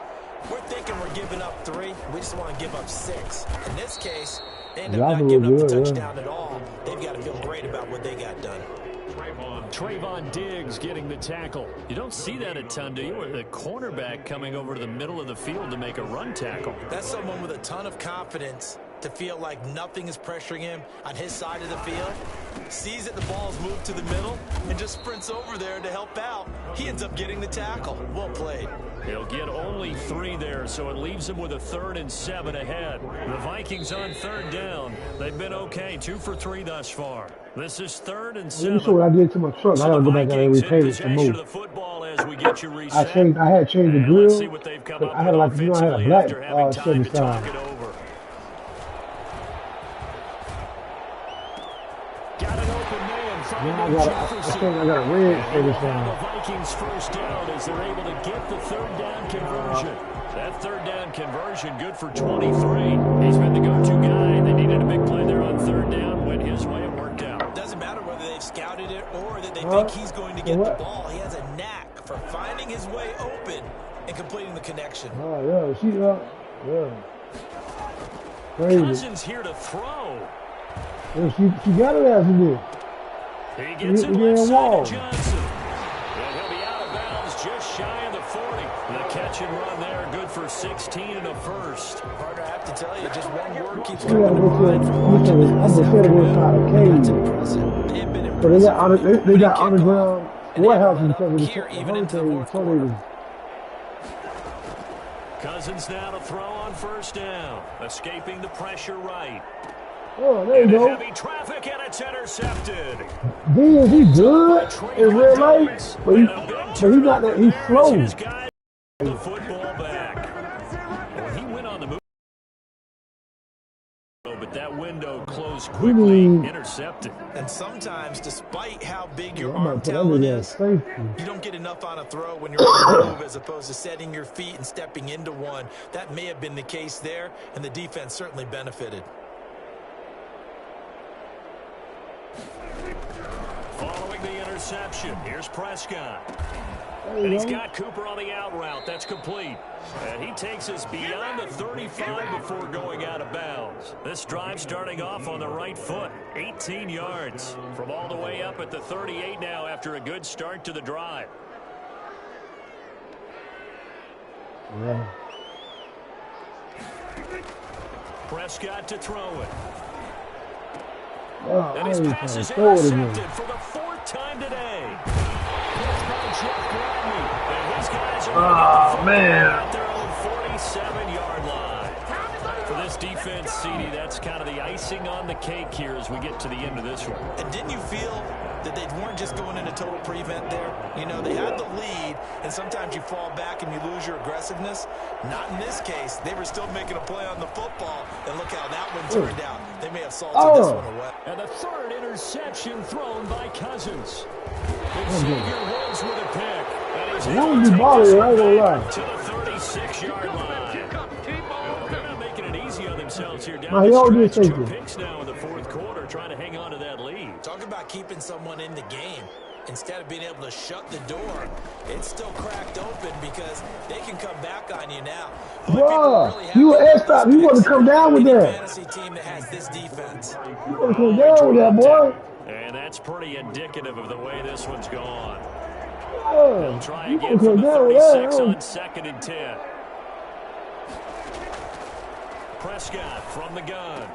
We're thinking we're giving up 3. We just want to give up 6. In this case, they end up not giving up the touchdown at all. They've got to feel great about what they got done. Trayvon Diggs getting the tackle. You don't see that a ton, do you? With the cornerback coming over to the middle of the field to make a run tackle. That's someone with a ton of confidence to feel like nothing is pressuring him on his side of the field. Sees that the ball's moved to the middle and just sprints over there to help out. He ends up getting the tackle. Well played. He'll get only 3 there, so it leaves him with a 3rd and 7 ahead. The Vikings on 3rd down. They've been okay, 2 for 3 thus far. This is 3rd and 7. Let me show what I did to my truck. I gotta go back and repaint it to move. I had changed the grill. I had like, you know, I had a black Chevy sign. Got an open man. Now I got a red Chevy sign. The Vikings first down as they're able to get the 3rd down conversion. That 3rd down conversion good for 23. He's been the go-to guy. They needed a big play there on 3rd down. Went his way. It worked out. Doesn't matter whether they've scouted it or that they think he's going to get the ball. He has a knack for finding his way open and completing the connection. Oh, yeah. Crazy. Cousins here to throw. Yeah, she got it as he did. He gets it left side to Johnson. And he'll be out of bounds just shy of the 40. The catch and run there, good for 16 and a first. Partner, I have to tell you, just one word keeps Yeah, coming to mind from watching them. I'm gonna say it was kind of cage. They have been So they got kickoff. underground And they warehouses haven't because of let the up here even into the hurricane fourth quarter. tornadoes. Cousins now to throw on 1st down. Escaping the pressure right. Oh, there you Into go. heavy traffic, and it's intercepted. Is he good in real life? But he's not that. He's slow. His guy the football back. Well, he went on the move, but that window closed quickly. Intercepted. And sometimes, despite how big your I'm arm about to put talent under that is, safety. you don't get enough on a throw when you're on the move as opposed to setting your feet and stepping into one. That may have been the case there, and the defense certainly benefited. Following the interception, here's Prescott. And he's got Cooper on the out route. That's complete. And he takes us beyond the 35 before going out of bounds. This drive starting off on the right foot. 18 yards from all the way up at the 38 now after a good start to the drive. Yeah. Prescott to throw it. Oh, And his I ain't pass trying is to throw it again. intercepted for the 4th time today. It's by Jeff Gladney. And his guys are going to get the football at their own 47-yard line. For this defense, CD, that's kind of the icing on the cake here as we get to the end of this one. And didn't you feel that they weren't just going into total prevent there? You know, they had the lead, and sometimes you fall back and you lose your aggressiveness. Not in this case. They were still making a play on the football, and look how that one turned out. They may have salted this one away. And the 3rd interception thrown by Cousins. Xavier Woods with a pick. And he's able to take this one back to the 36-yard line. They're not making it easy on themselves here down the stretch. 2 picks now in the 4th quarter, trying to hang on to that lead. Talk about keeping someone in the game. Instead of being able to shut the door, it's still cracked open because they can come back on you now. Bruh, you an S-stop. You want to come down with that. Fantasy team that has this defense. You want to come down with that, boy. And that's pretty indicative of the way this one's gone. Yeah, They'll try you again want to from come the down with 36 that. on 2nd and 10. Prescott from the gun.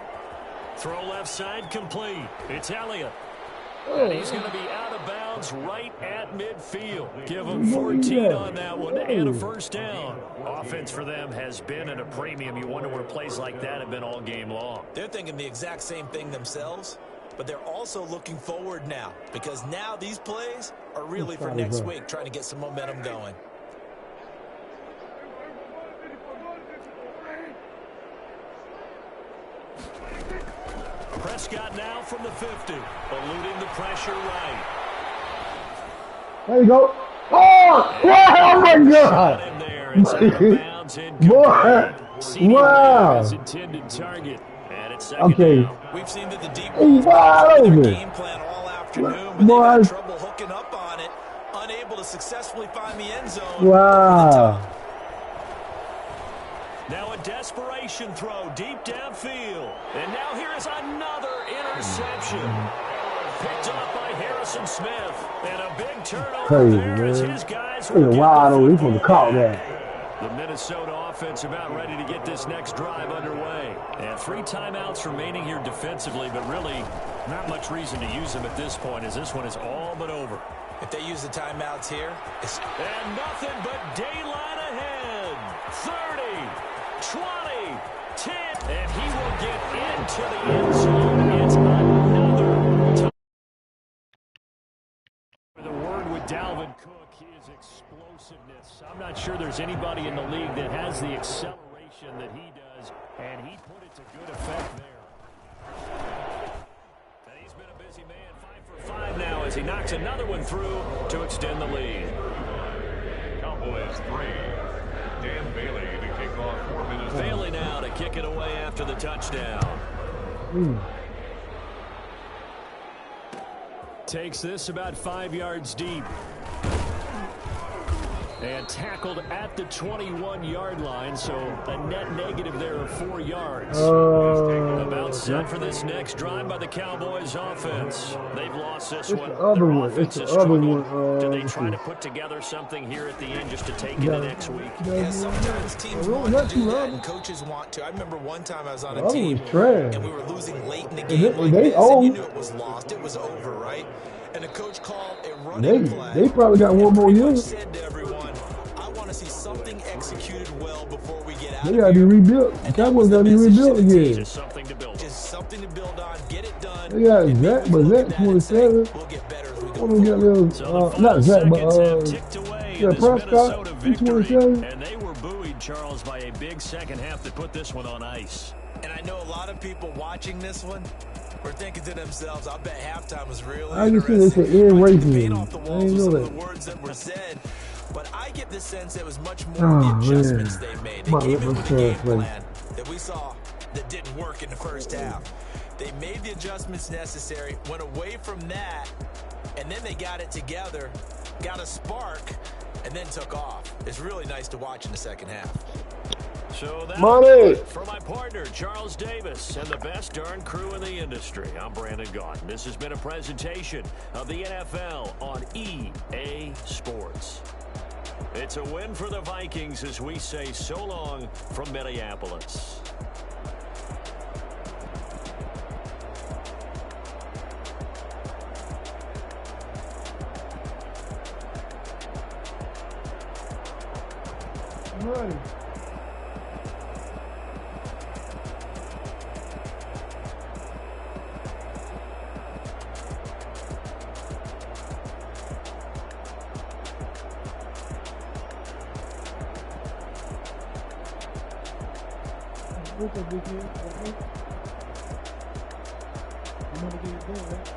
Throw left side complete. It's Elliott. And he's going to be out of bounds right at midfield. Give him 14 on that one and a first down. Offense for them has been at a premium. You wonder where plays like that have been all game long. They're thinking the exact same thing themselves, but they're also looking forward now because now these plays are really for next week, trying to get some momentum going. Prescott Prescott now from the 50, eluding the pressure right. There you go. Oh, yeah, oh my God. In there, it's out of bounds and Boy, wow. his intended target. And it's second Okay. down. We've seen that the deep He's wide their open. game plan all afternoon, but Boy. they've had trouble hooking up on it, unable to successfully find the end zone. Wow. Now a desperation throw deep downfield. And now here is another interception. Picked up by Harrison Smith. And a big turnover Crazy, there as man. his guys Look at wide open. He's supposed to caught that. The Minnesota offense about ready to get this next drive underway. And 3 timeouts remaining here defensively, but really not much reason to use them at this point as this one is all but over. If they use the timeouts here, it's... And nothing but daylight ahead. 30, 20, 10. And he will get into the end zone. It's another time. The word with Dalvin Cook, his explosiveness. I'm not sure there's anybody in the league that has the acceleration that he does, and he put it to good effect there. And he's been a busy man, 5 for 5 now as he knocks another one through to extend the lead. Cowboys 3. Dan Bailey to kick off for Minnesota. Bailey now to kick it away after the touchdown. Takes this about 5 yards deep. And tackled at the 21-yard line, so a net negative there of 4 yards. About set for this next drive by the Cowboys offense. They've lost this one. The other Their one. offense It's has the other struggled. one. Do they try to put together something here at the end just to take into next week? Yeah, sometimes teams want to do that and coaches want to. I remember one time I was on a team and we were losing late in the game like this, and you knew it was lost. It was over, right? And the coach called a running play. They probably got one more year. Said to everyone, I want to see something executed well before we get out They of got to be here. rebuilt. The Cowboys got to be rebuilt again. Just something to build. Just something to build on, get it done. They got Zach, but Zach 27. We'll get better as we I go want to get forward. little, not Zach, but ticked away yeah, in this Prescott, Minnesota he's victory, 27. and they were buoyed, Charles, by a big second half that put this one on ice. And I know a lot of people watching this one were thinking to themselves, I bet halftime was really I just think they said end racism. off the I walls didn't with know some of the that. words that were said. But I get the sense it was much more the adjustments they made. They came in with a game plan that we saw that didn't work in the first half. They made the adjustments necessary, went away from that, and then they got it together, got a spark, and then took off. It's really nice to watch in the second half. So that's Money. for my partner, Charles Davis, and the best darn crew in the industry. I'm Brandon Gaudin. This has been a presentation of the NFL on EA Sports. It's a win for the Vikings as we say so long from Minneapolis. Money. Look at this here. You want to get it done, right?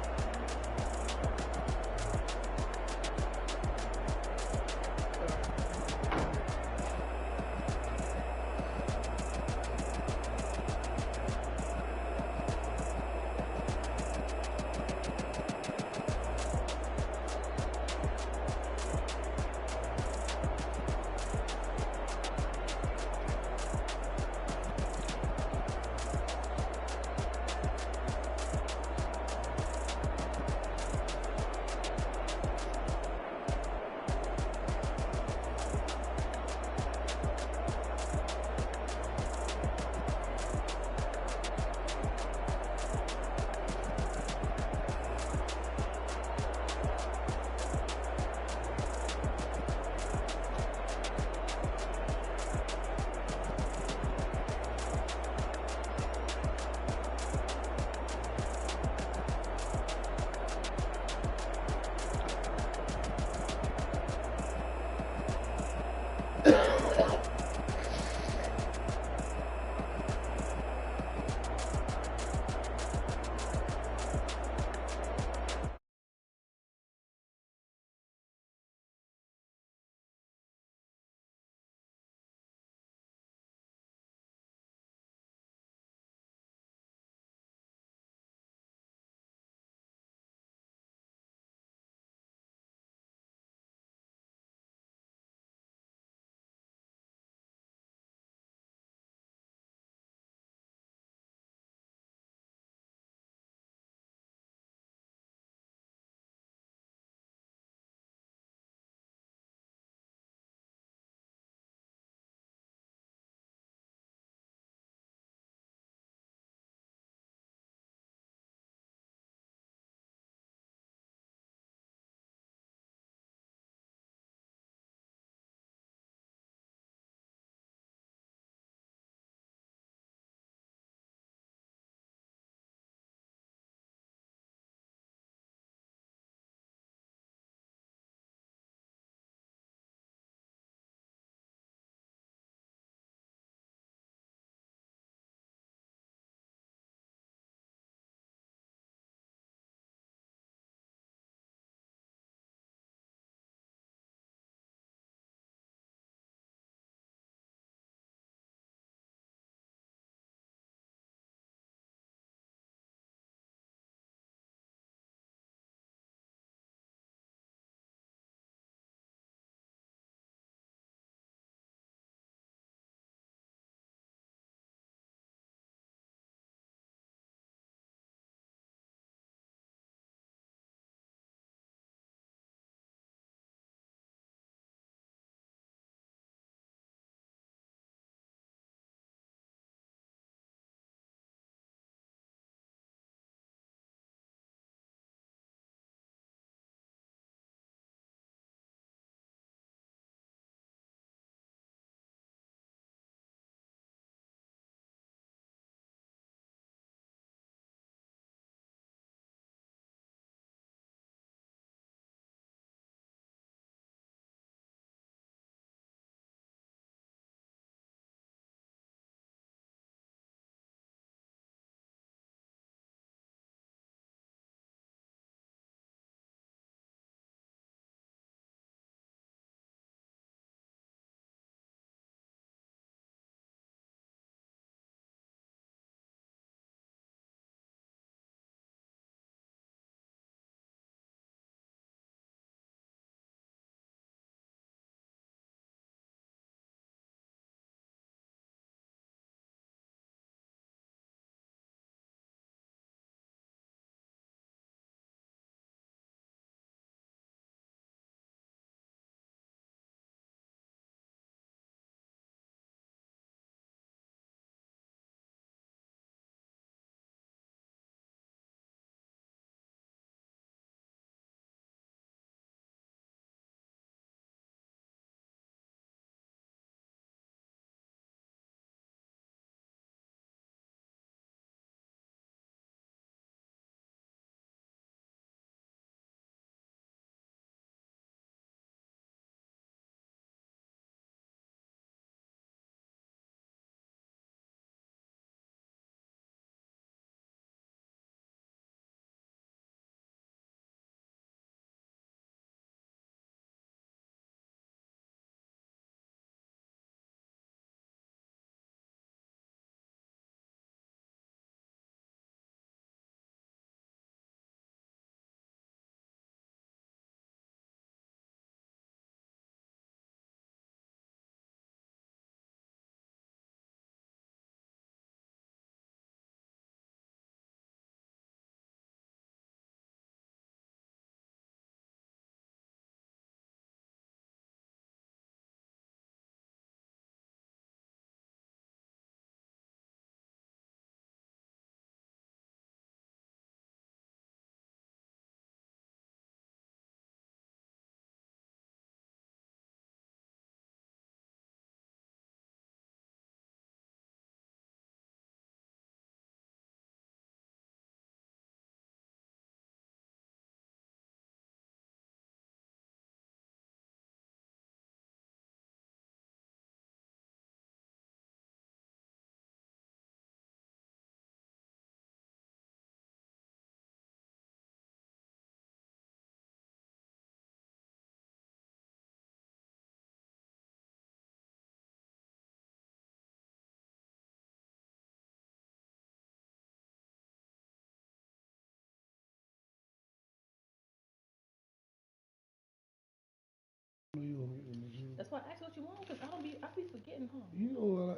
why I asked what you want, because I be forgetting, huh? You know,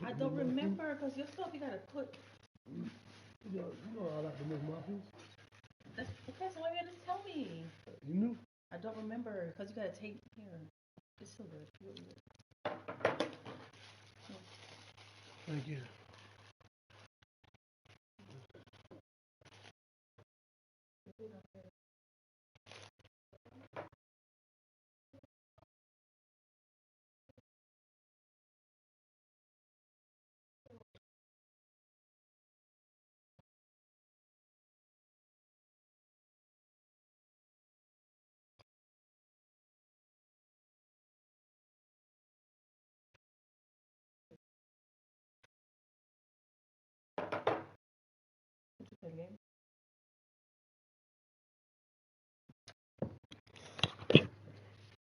I don't remember, because your stuff you gotta put. You know I like to make muffins. That's okay, so why you just tell me? You knew? I don't remember, because you gotta take here. It's so good. Really good. Thank you.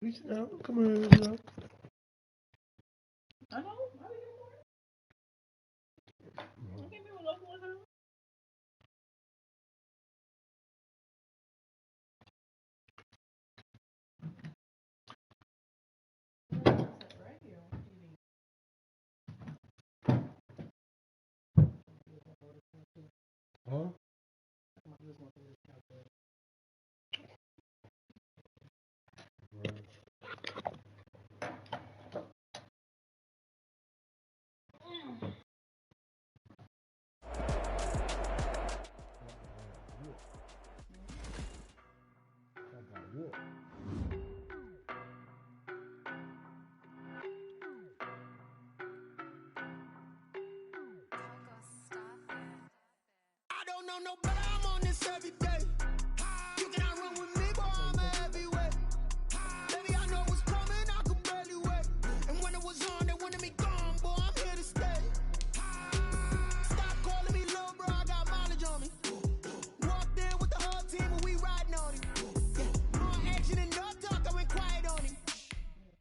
Reach now. Come on, now. I know. I can't remember what was it. Huh? I don't know no better, I'm on this every day. You cannot run with me, boy, I'm a heavyweight. Baby, I know what's coming, I could barely wait. And when it was on, they wanted me gone, boy, I'm here to stay. Stop calling me little bro, I got mileage on me. Walked in with the whole team and we riding on him. Yeah, more action and no talk, I went quiet on him.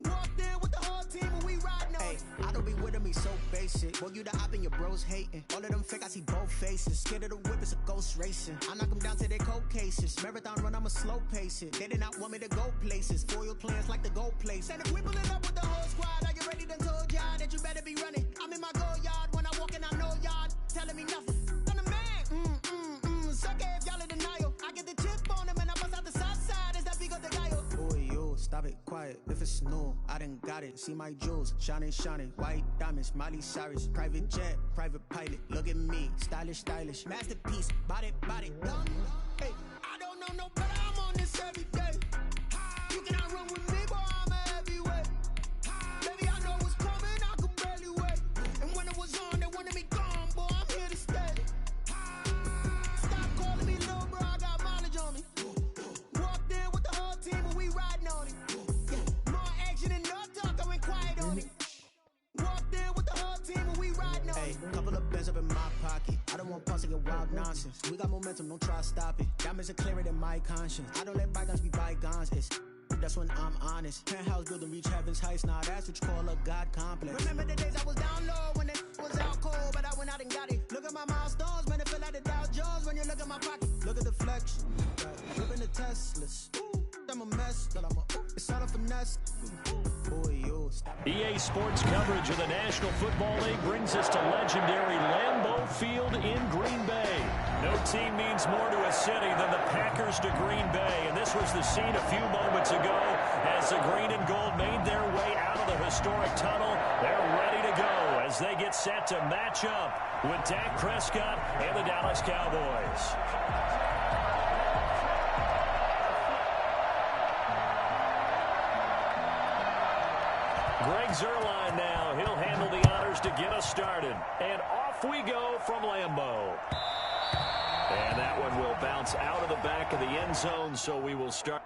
Walked in with the whole team and we riding on him. I don't be with me so basic. Boy, you the op and your bros hating. All of them fake, I see both faces. Scared of the whip, it's a ghost racing. I knock them down to their cold cases. Marathon run, I'ma slow pace it. They did not want me to go places. Foil plans like the go place. And if we pulling up with the whole squad, are you ready? Done told y'all that you better be running. I'm in my go yard when I walk in, I know y'all telling me nothing. I'm the man. Suck it if y'all in denial. I get the chip on him and I bust out the south side. Is that big of the guy? Boy, you stop it, quiet. If it's new, I done got it. See my jewels, shining, white diamonds, Miley Cyrus, private jet, private pilot. Look at me, stylish, masterpiece, body, done. Hey, I don't know no better, I'm on this every day. You cannot run with me, boy, I'm a heavyweight. Baby, I know what's coming, I could barely wait. And when it was on, they wanted me gone, boy, I'm here to stay. Stop calling me little bro, I got mileage on me. Walked in with the whole team and we riding on him. Yeah, more action and no talk, I went quiet on him. Walked in with the whole team and we riding on him. Couple of bands up in my pocket. I don't want pussy and wild nonsense. We got momentum, don't try to stop it. Diamonds are clearer than my conscience. I don't let bygones be bygones. That's when I'm honest. Penthouse building, reach heaven's heights. Now that's what you call a God complex. Remember the days I was down low when it was out cold, but I went out and got it. Look at my milestones, man, it feel like the Dow Jones when you look at my pocket. Look at the flex, flipping the Teslas. I'm a mess, but it's all a finesse. Boy, you stop. EA Sports coverage of the National Football League brings us to legendary Lambeau Field in Green Bay. No team means more to a city than the Packers to Green Bay, and this was the scene a few moments ago as the green and gold made their way out of the historic tunnel. They're ready to go as they get set to match up with Dak Prescott and the Dallas Cowboys. Greg Zuerlein now. He'll handle the honors to get us started. And off we go from Lambeau. And that one will bounce out of the back of the end zone, so we will start.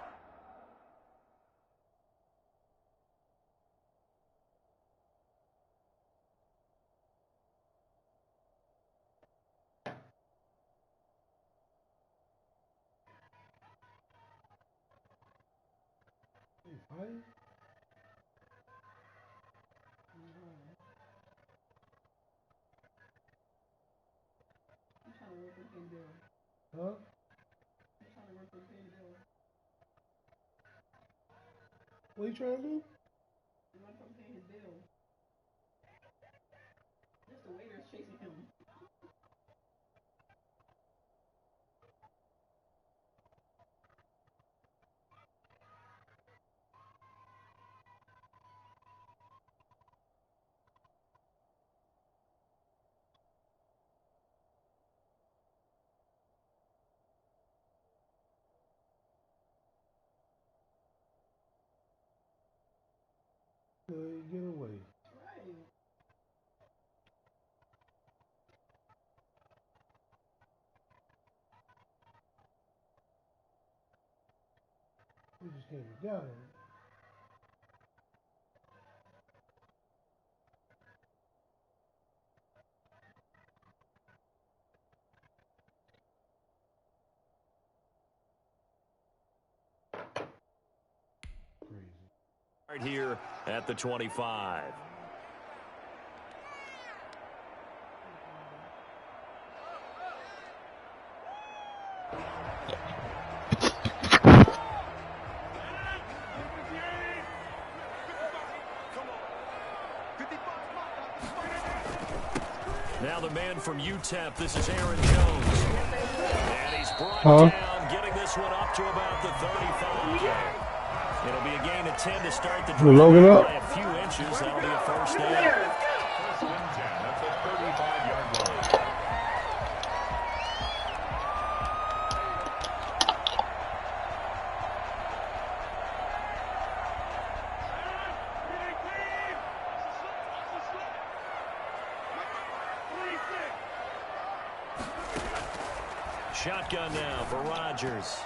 Huh? What are you trying to do? bill. Just the waiters chasing him. Get away. Right. We just can't be down here. Right here at the 25. Now the man from UTEP, this is Aaron Jones. And he's brought down, getting this one up to about the 35. It'll be a gain of 10 to start the drive by a few inches. That'll be a first down. First and 10 at the 35-yard line. Shotgun now for Rodgers.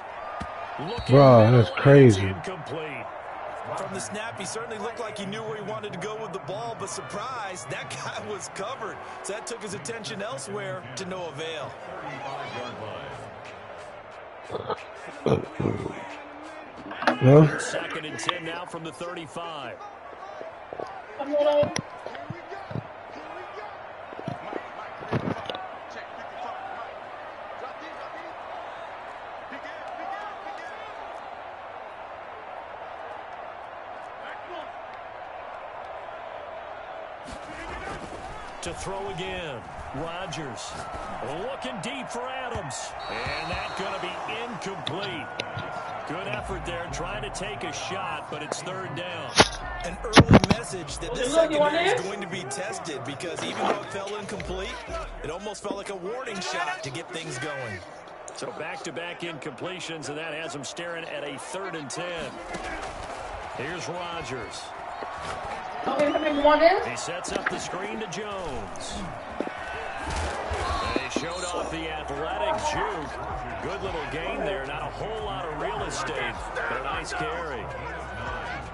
Bro, that's crazy. Incomplete. From the snap, he certainly looked like he knew where he wanted to go with the ball, but surprise, that guy was covered. So that took his attention elsewhere to no avail. 35-yard line. Second and 10 now from the 35. To throw again, Rodgers looking deep for Adams, and that's going to be incomplete. Good effort there, trying to take a shot, but it's third down. An early message that this secondary is going to be tested, because even though it fell incomplete, it almost felt like a warning shot to get things going. So back-to-back incompletions, and that has them staring at a 3rd and 10. Here's Rodgers. He sets up the screen to Jones. They showed off the athletic juke. Good little gain there. Not a whole lot of real estate, but a nice carry.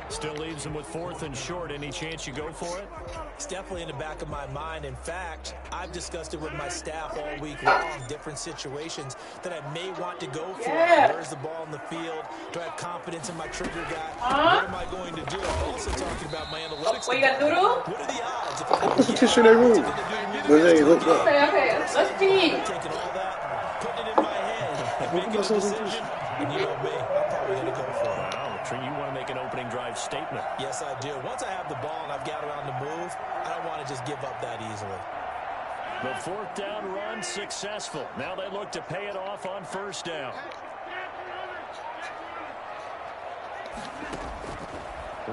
Still leaves him with 4th and short. Any chance you go for it? It's definitely in the back of my mind. In fact, I've discussed it with my staff all week long, different situations that I may want to go for. Where's the ball in the field? Do I have confidence in my trigger guy? What am I going to do? I'm also talking about my analytics. What are the odds? What's the tissue in their room? Okay, let's see. Taking all that, putting it in my head, and making a decision. And you know me, I'm probably going to go for it. You want to make an opening drive statement. Yes, I do. Once I have the ball and I've got around the move, I don't want to just give up that easily. The 4th down run successful. Now they look to pay it off on 1st down.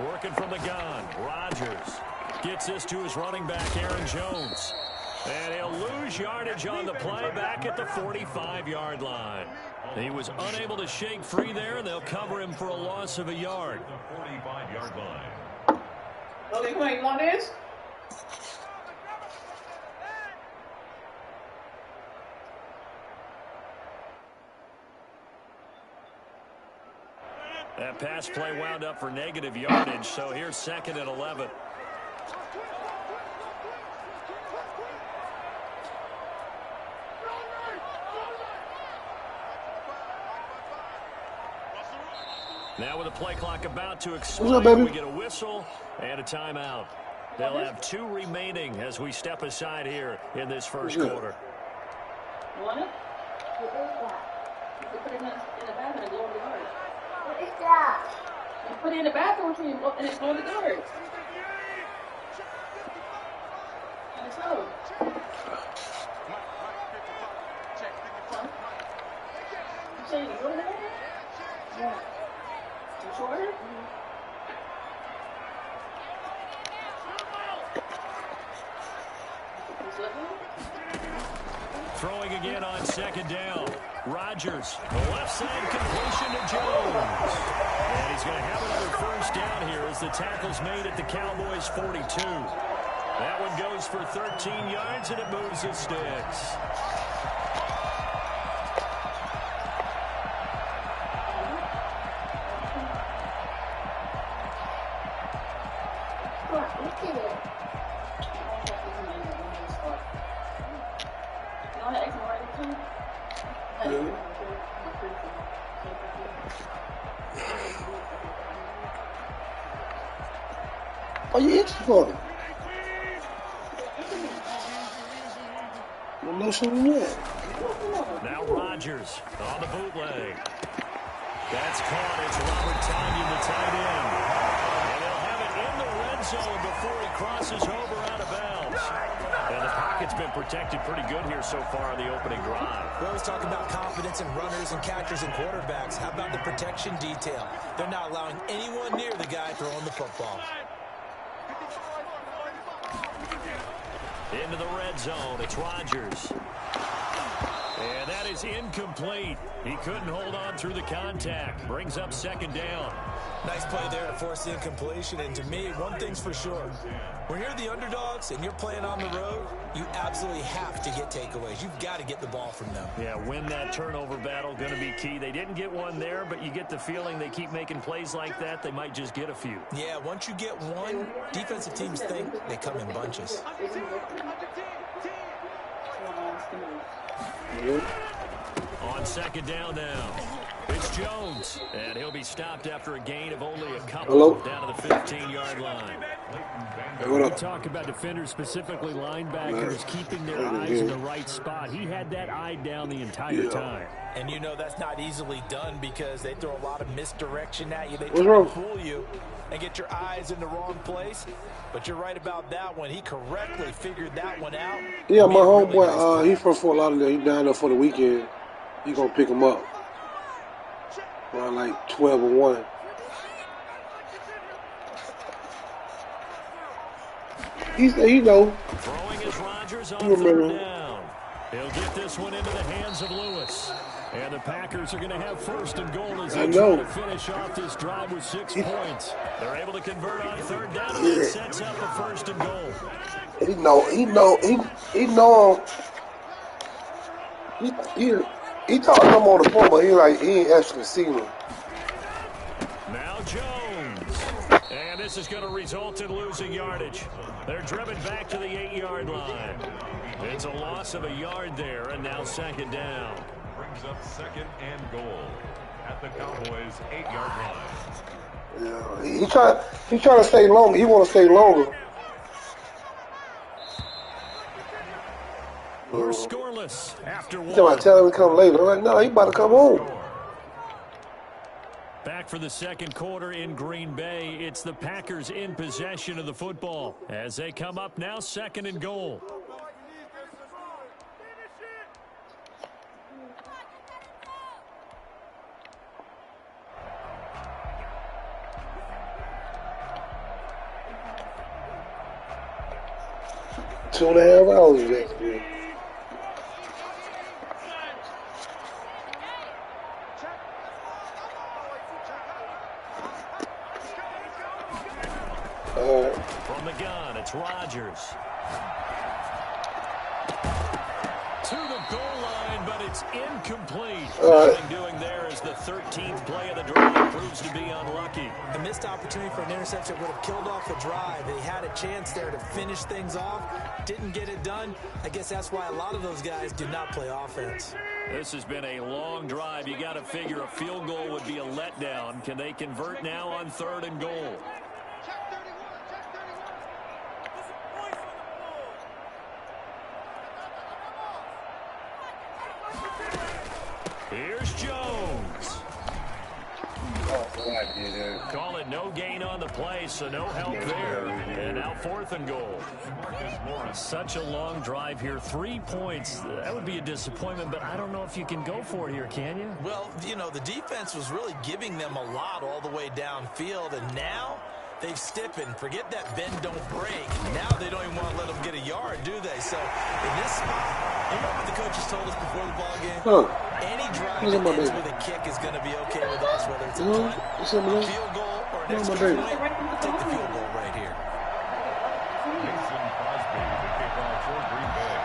Working from the gun, Rodgers gets this to his running back, Aaron Jones. And he'll lose yardage on the play back at the 45-yard line. He was unable to shake free there, and they'll cover him for a loss of a yard. The 45-yard line. Okay, come on, you want this? That pass play wound up for negative yardage, so here's 2nd and 11. Now with the play clock about to expire, we get a whistle and a timeout. They'll have 2 remaining as we step aside here in this first quarter. You want it? What is that? You can put it in the bathroom and go over the guards. What is that? You put it in the bathroom and it's going to the guards. Throwing again on second down. Rodgers, the left side completion to Jones. And he's going to have another first down here as the tackle's made at the Cowboys' 42. That one goes for 13 yards, and it moves the sticks. Are you itching for it? No shooting yet. Now Rodgers on the bootleg. That's caught. It's Robert Tonyan, the tight end. And they'll have it in the red zone before he crosses over out of bounds. And the pocket's been protected pretty good here so far in the opening drive. We always talk about confidence in runners and catchers and quarterbacks. How about the protection detail? They're not allowing anyone near the guy throwing the football. Into the red zone. It's Rodgers. And that is incomplete. He couldn't hold on through the contact. Brings up second down. Nice play there to force the incompletion. And to me, one thing's for sure. When you're the underdogs and you're playing on the road, you absolutely have to get takeaways. You've got to get the ball from them. Yeah, win that turnover battle, going to be key. They didn't get one there, but you get the feeling they keep making plays like that, they might just get a few. Yeah, once you get one, defensive teams think they come in bunches. On second down now, it's Jones, and he'll be stopped after a gain of only a couple down to the 15-yard line. We talk about defenders, specifically linebackers, keeping their eyes in the right spot. He had that eye down the entire time. And you know that's not easily done because they throw a lot of misdirection at you. They try to fool you and get your eyes in the wrong place. But you're right about that one. He correctly figured that one out. Yeah, my homeboy, he from Fort Lauderdale. He down there for the weekend. He gonna pick him up around like 12 or 1. He know. Throwing is Rodgers on third down. He'll get this one into the hands of Lewis. And the Packers are going to have first and goal as they try to finish off this drive with 6 points. They're able to convert on third down, and that sets up a first and goal. He know. He talked to him on the phone, but he ain't actually seen him. Now Jones. And this is going to result in losing yardage. They're driven back to the 8-yard line. It's a loss of a yard there, and now second down. Brings up second and goal at the Cowboys' 8-yard line. Yeah, he trying to stay longer. He want to stay longer. We're scoreless after one. I tell him to come later. I'm like, no, he about to come home. Back for the second quarter in Green Bay. It's the Packers in possession of the football as they come up now second and goal. Two and a half hours next week. From the gun, it's Rodgers. To the goal line, but it's incomplete. Nothing doing there as the 13th play of the drive proves to be unlucky. A missed opportunity for an interception would have killed off the drive. They had a chance there to finish things off. Didn't get it done. I guess that's why a lot of those guys did not play offense. This has been a long drive. You got to figure a field goal would be a letdown. Can they convert now on third and goal? Here's Jones. Call it no gain on the play, so no help there. And now 4th and goal. Such a long drive here. 3 points. That would be a disappointment, but I don't know if you can go for it here, can you? Well, you know, the defense was really giving them a lot all the way downfield, and now they've stiffened. Forget that bend, don't break. Now they don't even want to let them get a yard, do they? So in this spot, you know what the coaches told us before the ball game? Any drive that ends with a kick is going to be okay with us, whether it's a punt, a field goal, or an extra point. Take the field goal right here. Mason Crosby, the kickoff for Green Bay.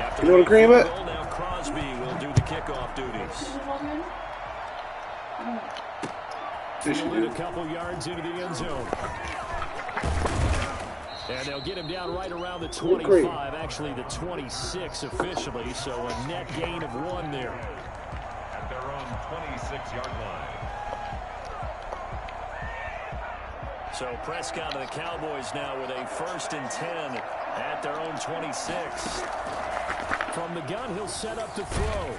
After You know the cream at? now Crosby will do the kickoff duties. Fielded a couple yards into the end zone. And they'll get him down right around the 25, actually the 26 officially, so a net gain of 1 there. At their own 26-yard line. So Prescott and the Cowboys now with a 1st and 10 at their own 26. From the gun, he'll set up to throw.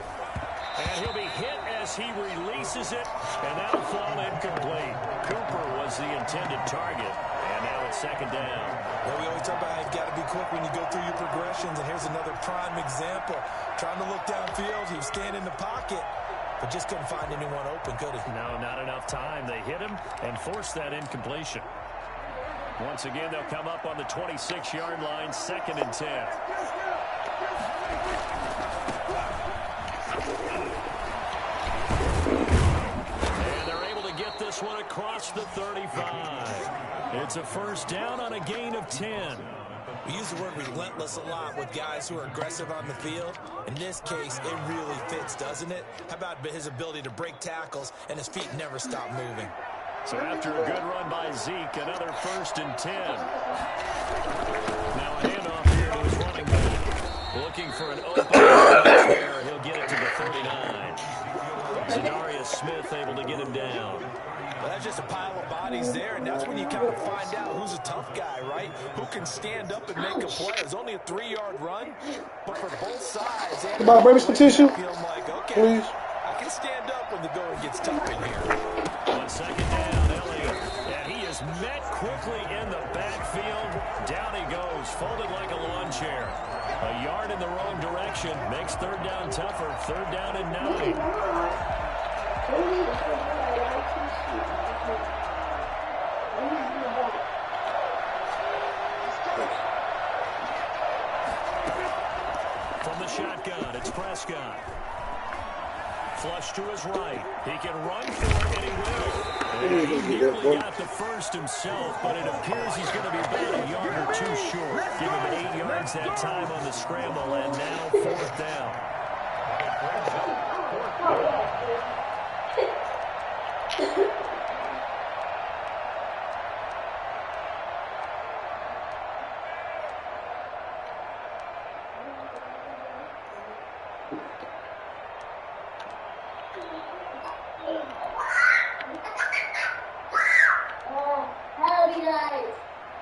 And he'll be hit as he releases it, and that'll fall incomplete. Cooper was the intended target, and now it's 2nd down. Well, we always talk about how you've got to be quick when you go through your progressions, and here's another prime example. Trying to look downfield, he was standing in the pocket, but just couldn't find anyone open, could he? No, not enough time. They hit him and forced that incompletion. Once again, they'll come up on the 26-yard line, 2nd and 10. And they're able to get this one across the 35. It's a 1st down on a gain of 10. We use the word relentless a lot with guys who are aggressive on the field. In this case, it really fits, doesn't it? How about his ability to break tackles and his feet never stop moving? So after a good run by Zeke, another 1st and 10. Now a handoff here to his running back. Looking for an open there. He'll get it to the 39. Zadarius Smith able to get him down. Well, that's just a pile of bodies there, and that's when you kind of find out who's a tough guy, right? Who can stand up and make a play. It's only a 3-yard run, but for both sides, they About bring me some tissue, like, okay, please. I can stand up when the going gets tough in here. On 2nd down, Elliott, and he is met quickly in the backfield. Down he goes, folded like a lawn chair. A yard in the wrong direction makes 3rd down tougher. 3rd down and 9. From the shotgun, it's Prescott. Flush to his right. He can run for it, and he will. And he nearly got the 1st himself, but it appears he's going to be about a yard or 2 short. Give him 8 yards that time on the scramble, and now 4th down.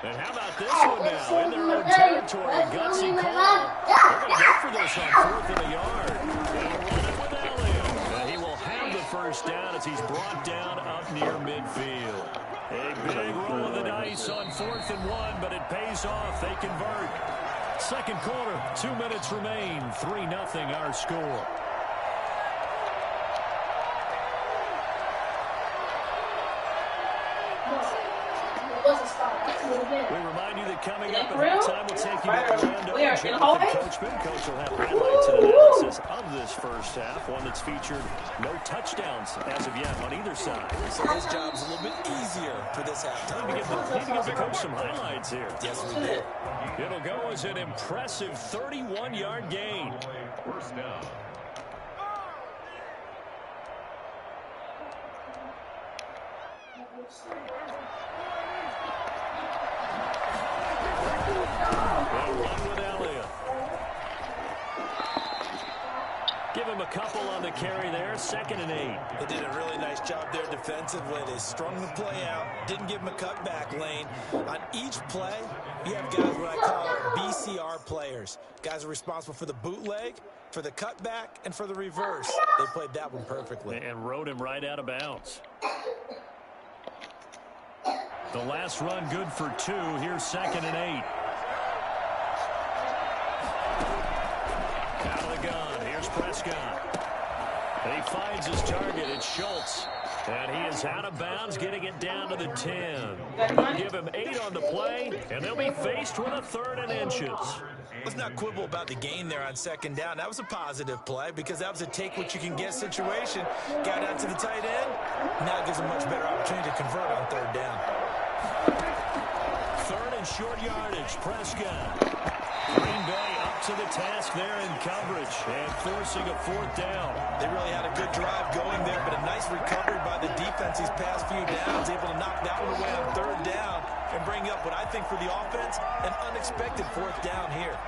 And how about this one now? In their own territory, gutsy call. They're going to go for this on 4th and a yard. They'll run it with Elliott. And he will have the 1st down as he's brought down up near midfield. A big roll of the dice on 4th and 1, but it pays off. They convert. 2nd quarter, 2 minutes remain. 3-0 our score. We remind you that coming up at halftime, we'll take you to Orlando. Jonathan Coachman. Coach will have highlights and analysis of this 1st half, one that's featured no touchdowns as of yet on either side. So his job's a little bit easier for this halftime. Need to give the coach some highlights here. Yes, we did. It'll go as an impressive 31-yard gain. 1st down. They'll run with Elliott. Give him him a couple on the carry there. 2nd and 8. They did a really nice job there defensively. They strung the play out, didn't give him a cutback lane. On each play, you have guys what I call BCR players. Guys are responsible for the bootleg, for the cutback, and for the reverse. They played that one perfectly. And rode him right out of bounds. The last run good for 2. Here's 2nd and 8. Out of the gun. Here's Prescott. And he finds his target. It's Schultz. And he is out of bounds, getting it down to the 10. They'll give him 8 on the play, and they'll be faced with a 3rd and inches. Let's not quibble about the gain there on 2nd down. That was a positive play because that was a take-what-you-can-get situation. Got out to the tight end. Now it gives a much better opportunity to convert on 3rd down. 3rd and short yardage. Prescott. Green Bay up to the task there in coverage and forcing a 4th down. They really had a good drive going there, but a nice recovery by the defense these past few downs, able to knock that one away on 3rd down and bring up what I think for the offense, an unexpected 4th down here.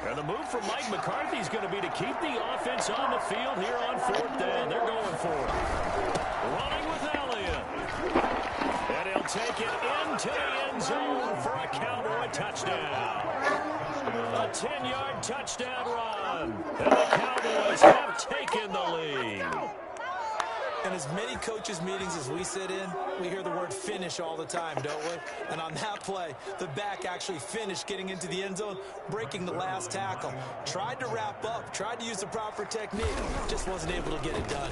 And the move from Mike McCarthy is going to be to keep the offense on the field here on 4th down. They're going for it. Running with Elliott. And he'll take it into the end zone for a Cowboy touchdown. A 10-yard touchdown run. And the Cowboys have taken the lead. In as many coaches' meetings as we sit in, we hear the word finish all the time, don't we? And on that play, the back actually finished getting into the end zone, breaking the last tackle. Tried to wrap up, tried to use the proper technique, just wasn't able to get it done.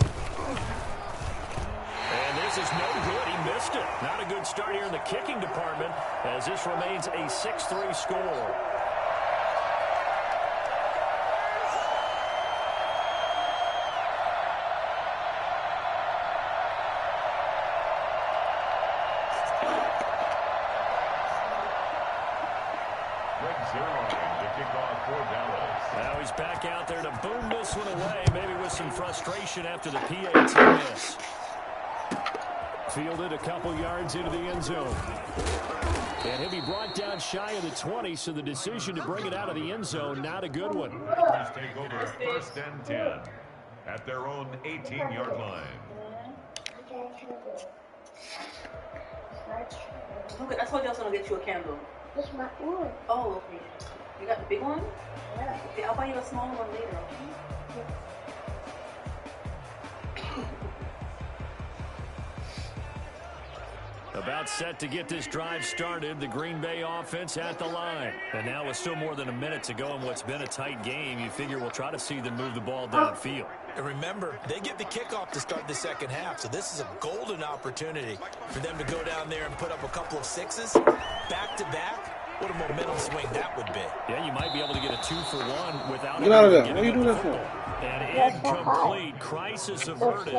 And this is no good. He missed it. Not a good start here in the kicking department as this remains a 6-3 score. Now he's back out there to boom this one away, maybe with some frustration after the PAT miss. Fielded a couple yards into the end zone. And he'll be brought down shy of the 20, so the decision to bring it out of the end zone, not a good one. Take over 1st and 10 at their own 18-yard line. Okay, I told you I was going to get you a candle. It's my own. Oh, okay. You got the big one? Yeah. Okay, I'll buy you a small one later, okay? About set to get this drive started, the Green Bay offense at the line. And now with still more than a minute to go in what's been a tight game, you figure we'll try to see them move the ball downfield. And remember, they get the kickoff to start the 2nd half, so this is a golden opportunity for them to go down there and put up a couple of 6s back-to-back. What a momentum swing that would be. Yeah, you might be able to get a 2-for-1 without Get out of there. What are you doing that for? And incomplete. Crisis averted.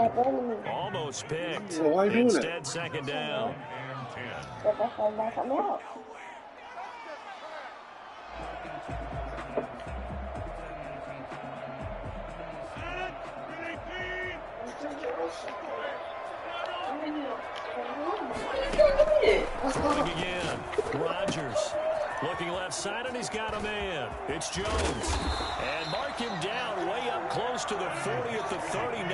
Almost picked. Well, why are you doing Instead, 2nd down. Throwing again. Rodgers. Looking left side, and he's got a man. It's Jones. And mark him down way up close to the 40 at the 39.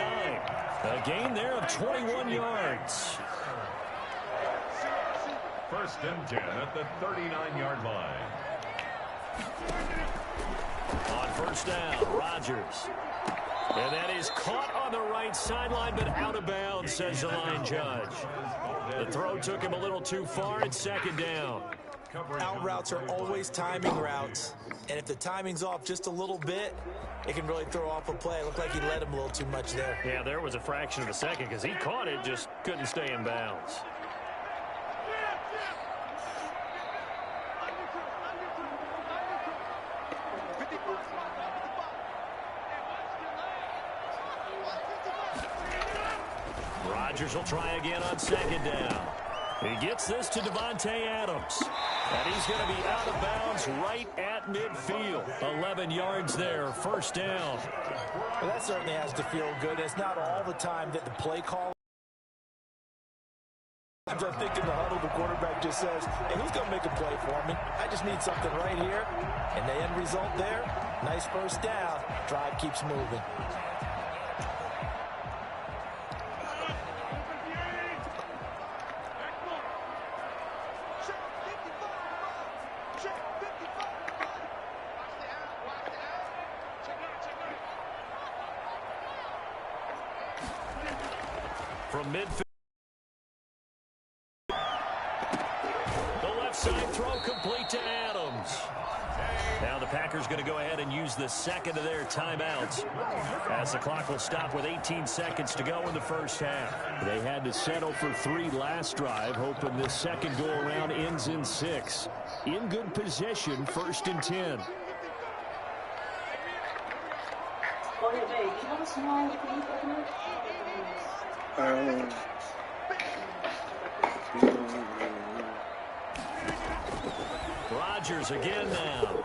A gain there of 21 yards. 1st and 10 at the 39-yard line. On 1st down, Rodgers. And that is caught on the right sideline, but out of bounds, says the line judge. The throw took him a little too far. It's 2nd down. Out routes are always timing routes, and if the timing's off just a little bit, it can really throw off a play. It looked like he led him a little too much there. Yeah, there was a fraction of a second because he caught it, just couldn't stay in bounds. Rodgers will try again on 2nd down. He gets this to Davante Adams. And he's going to be out of bounds right at midfield. 11 yards there, first down. Well, that certainly has to feel good. It's not all the time that the play call. I think in the huddle, the quarterback just says, hey, who's going to make a play for me? I just need something right here. And the end result there, nice first down. Drive keeps moving. From midfield. Side throw complete to Adams. Now the Packers going to go ahead and use the second of their timeouts as the clock will stop with 18 seconds to go in the first half. They had to settle for 3 last drive, hoping this second go around ends in 6. In good position, 1st and 10. Rodgers again now.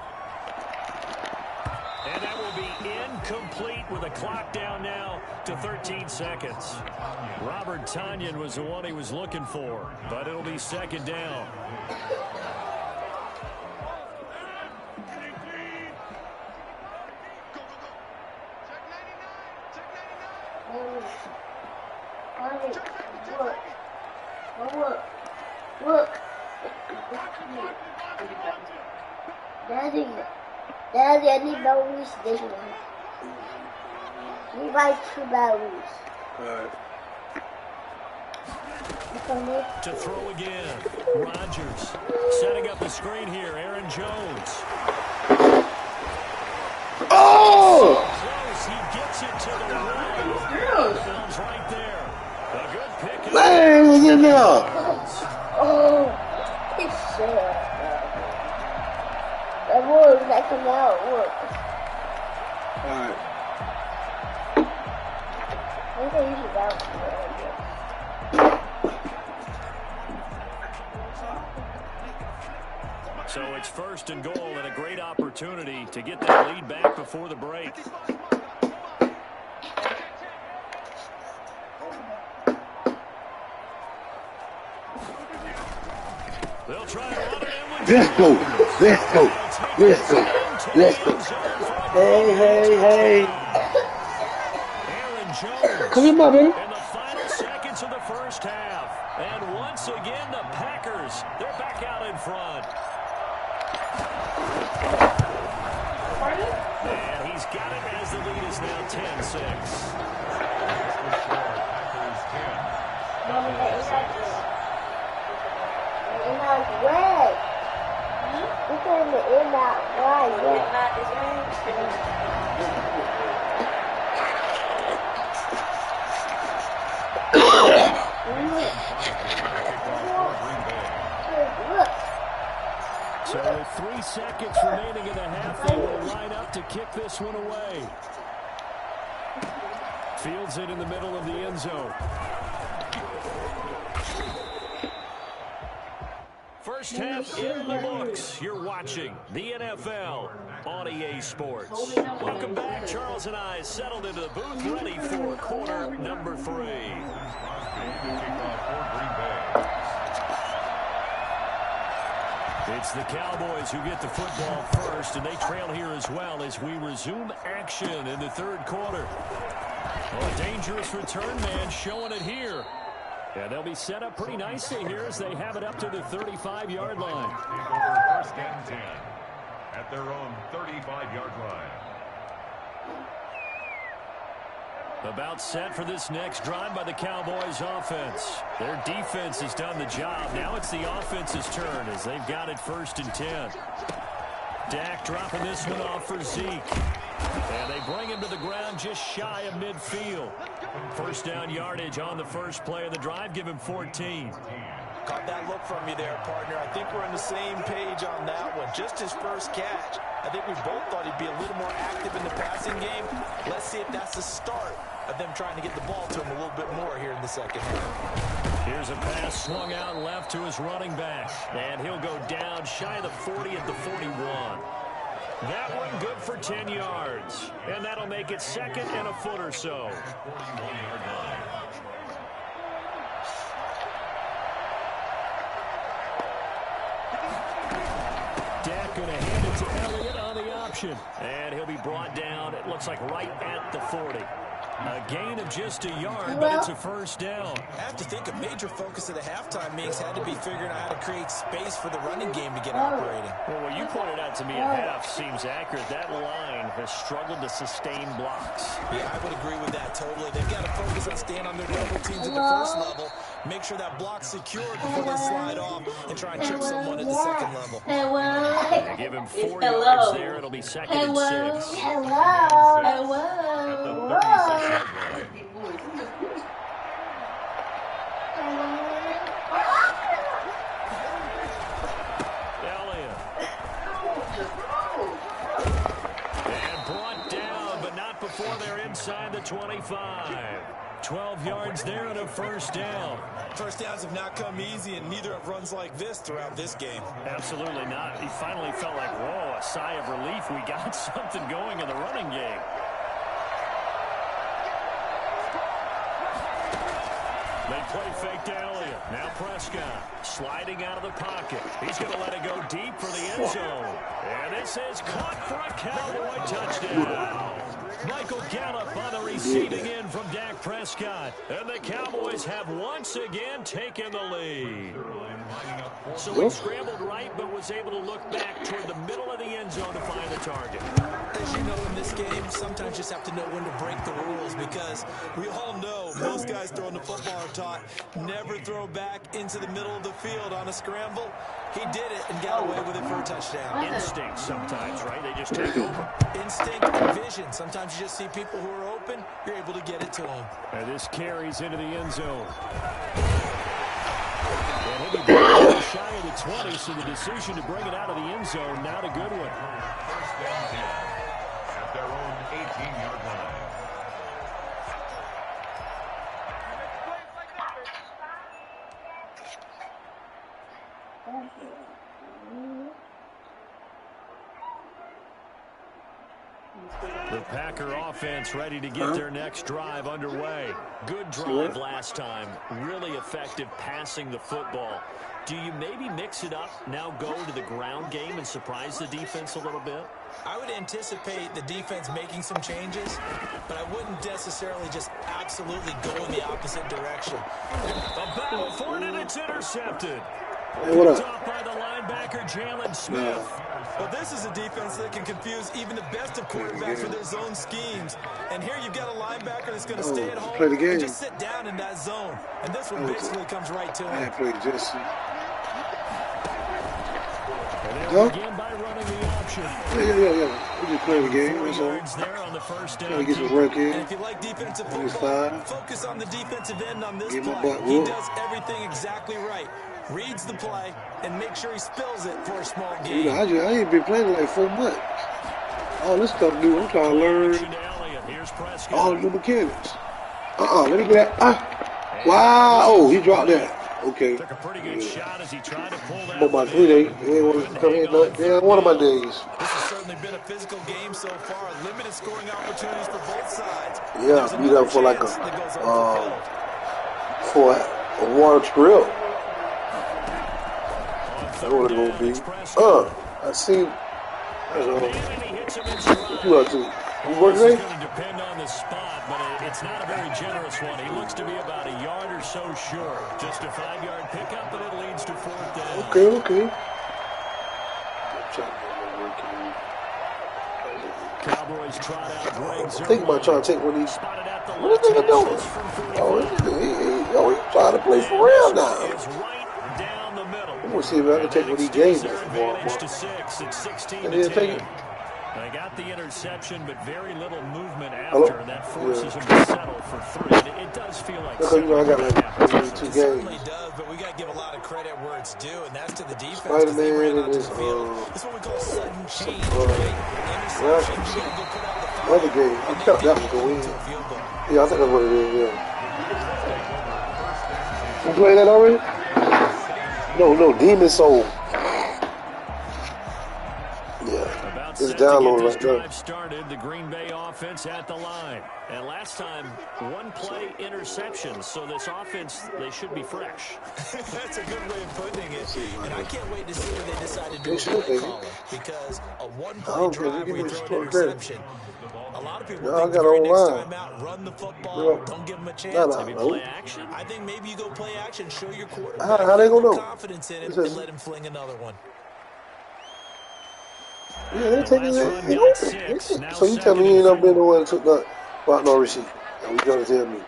And that will be incomplete with a clock down now to 13 seconds. Robert Tonyan was the one he was looking for, but it'll be second down. Look. Daddy, I need batteries this one. We buy 2 batteries. Alright. To throw again. Rodgers setting up the screen here. Aaron Jones. Oh! Close. He gets it to the right. Bounds right there. A good pick. Man, he's in there. Oh, it's sad. The wolves that come out work. Alright. I'm going to use it out. So it's 1st and goal and a great opportunity to get that lead back before the break. They'll try to run it in with Let's go. Hey. Aaron Jones. Come here, baby. In the final seconds of the first half. And once again, the Packers, they're back out in front. And he's got it as the lead is now 10-6. Red. Look at the in that white. So with 3 seconds remaining in the half, they will line up to kick this one away. Fields it in the middle of the end zone. First half in the books. You're watching the NFL on EA Sports. Welcome back. Charles and I settled into the booth, ready for quarter number 3. It's the Cowboys who get the football first, and they trail here as well as we resume action in the 3rd quarter. Oh, a dangerous return man showing it here. Yeah, they'll be set up pretty nicely here as they have it up to the 35-yard line. Take over 1st and 10 at their own 35-yard line. About set for this next drive by the Cowboys offense. Their defense has done the job. Now it's the offense's turn as they've got it 1st and 10. Dak dropping this one off for Zeke. And they bring him to the ground just shy of midfield. First down yardage on the first play of the drive. Give him 14. Caught that look from you there, partner. I think we're on the same page on that one. Just his first catch. I think we both thought he'd be a little more active in the passing game. Let's see if that's the start of them trying to get the ball to him a little bit more here in the second half. Here's a pass swung out left to his running back. And he'll go down shy of the 40 at the 41. That one good for 10 yards. And that'll make it 2nd and a foot or so. Dak going to hand it to Elliott on the option. And he'll be brought down, it looks like, right at the 40. A gain of just a yard, but it's a first down. I have to think a major focus of the halftime meetings had to be figuring out how to create space for the running game to get operating. Well, what you pointed out to me at half seems accurate. That line has struggled to sustain blocks. Yeah, I would agree with that totally. They've got to focus on staying on their double teams at the first level, make sure that block's secured before they slide off and try and chip someone at the second level. They give him 4 yards there. It'll be 2nd and 6. Elliott. And brought down, but not before they're inside the 25. 12 yards there and a first down. First downs have not come easy, and neither have runs like this throughout this game. Absolutely not. He finally felt like, whoa, a sigh of relief. We got something going in the running game. They play fake to Elliott. Now Prescott sliding out of the pocket. He's going to let it go deep for the end zone. And this is caught for a Cowboy touchdown. Michael Gallup on the receiving end from Dak Prescott. And the Cowboys have once again taken the lead. So he scrambled right, but was able to look back toward the middle of the end zone to find the target. As you know, in this game, sometimes you just have to know when to break the rules, because we all know most guys throwing the football are taught never throw back into the middle of the field on a scramble. He did it and got away with it for a touchdown. Instinct sometimes, right? They just take over. Instinct and vision. Sometimes you just see people who are open, you're able to get it to them. And this carries into the end zone. And he'll be brought shy of the 20, so the decision to bring it out of the end zone, not a good one. First down 10 at their own 18-yard line. The Packer offense ready to get their next drive underway. Good drive last time. Really effective passing the football. Do you maybe mix it up, now go to the ground game and surprise the defense a little bit? I would anticipate the defense making some changes, but I wouldn't necessarily just absolutely go in the opposite direction. A battle for it, and it's intercepted. Hey, what up? Up by the linebacker, Jalen Smith. Well, this is a defense that can confuse even the best of quarterbacks with their zone schemes. And here you've got a linebacker that's going to stay at home and just sit down in that zone. And this one basically comes right to him. I played Jesse. And they'll begin by running the option. Yeah. We just playing the game. That's all. There on the first down. Trying to get some work in. And if you like defensive football, focus on the defensive end on this play. He does everything exactly right. Reads the play and make sure he spills it for a small gain. I ain't been playing like 4 months. All this stuff new. I'm trying to learn all the new mechanics. Let me get that. Wow. Oh, he dropped that. Okay. Took a pretty good shot as he tried to pull that. But my 3 days, they ain't want to come in. Yeah, one of my days. This has certainly been a physical game so far. Limited scoring opportunities for both sides. Yeah, beat up for like a Warwick Grill. That's what it's gonna be. I see. You up to? You work today? It's going to depend on the spot, but it's not a very generous one. He looks to be about a yard or so short. Just a 5-yard pickup, and it leads to 4th down. Okay. Cowboys trot out Greg Zerline. Think about trying to take one of these. What is nigga doing? He's trying to play for real now. We'll see if I can take one of these games. And then take it. They got the interception, but very little movement after, and that forces him to settle for 3. It does feel like I got like 2 games. It certainly does, but we got to give a lot of credit where it's due, and that's to the defense. Spider-Man and his, this is what we call sudden change, Other game, I kept that one going. Yeah, I think that's what it is, yeah. You played that already? No, Demon Soul. Yeah, it's downloaded right there. Started the Green Bay offense at the line. And last time, one play interception. So this offense, they should be fresh. That's a good way of putting it. And I can't wait to see what they decide to do with play calling. Because a one-play drive where you throw an interception, a lot of people think the very next time out, run the football, don't give them a chance. Maybe play action. I think maybe you go play action, show your quarterback how they gonna know? Confidence in him, and let him fling another one. Yeah, they're taking it. So you tell me you ain't never been the one that took that about no receipt. That was trying to tell me.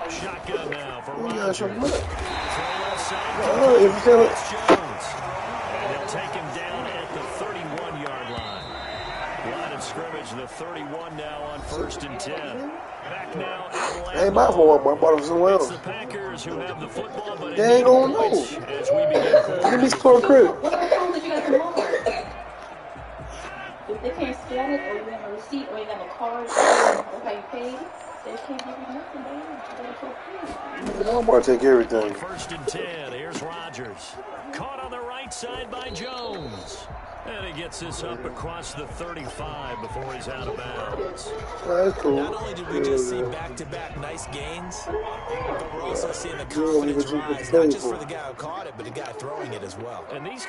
Shotgun now for Rodgers. If you tell it. And they'll take him down at the 31-yard line. Line of scrimmage, the 31 now on 1st and 10. Back now at ain't my fault, I bought him somewhere else. The Packers who have the football, but they ain't gonna know. As we begin. Give me score credit. If they can't scan it, or you have a receipt, or you have a card, or how you paid, they can't give you nothing, baby. Walmart take everything. 1st and 10. Here's Rodgers. Caught on the right side by Jones. And he gets this up across the 35 before he's out of bounds. That's cool. Not only did we just see back-to-back nice gains, but we're also seeing the confidence rise, not just for the guy who caught it, but the guy throwing it as well. And these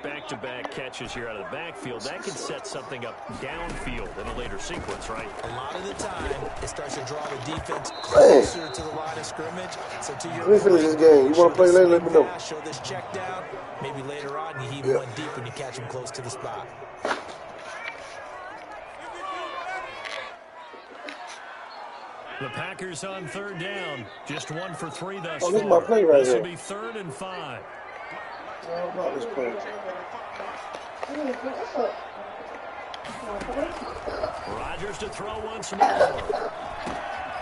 back-to-back catches here out of the backfield, that can set something up downfield in a later sequence, right? A lot of the time, it starts to draw the defense closer to the line of scrimmage. So to your let me finish this game. You want to play later? Let me know. Show this check down. Maybe later on, you heave one deep when you catch him close to the spot. The Packers on 3rd down. Just 1 for 3 thus far. This is my play right This here. will be 3rd and 5. How about this play? Rodgers to throw once more. Got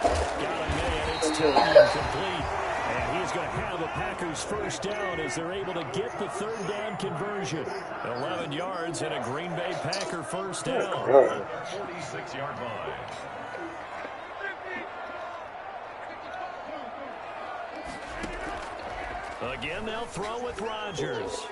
him, man. It's totally incomplete. And he's going to have a Packers first down as they're able to get the 3rd down conversion. 11 yards and a Green Bay Packer first down. 46-yard line. Again, they'll throw with Rodgers.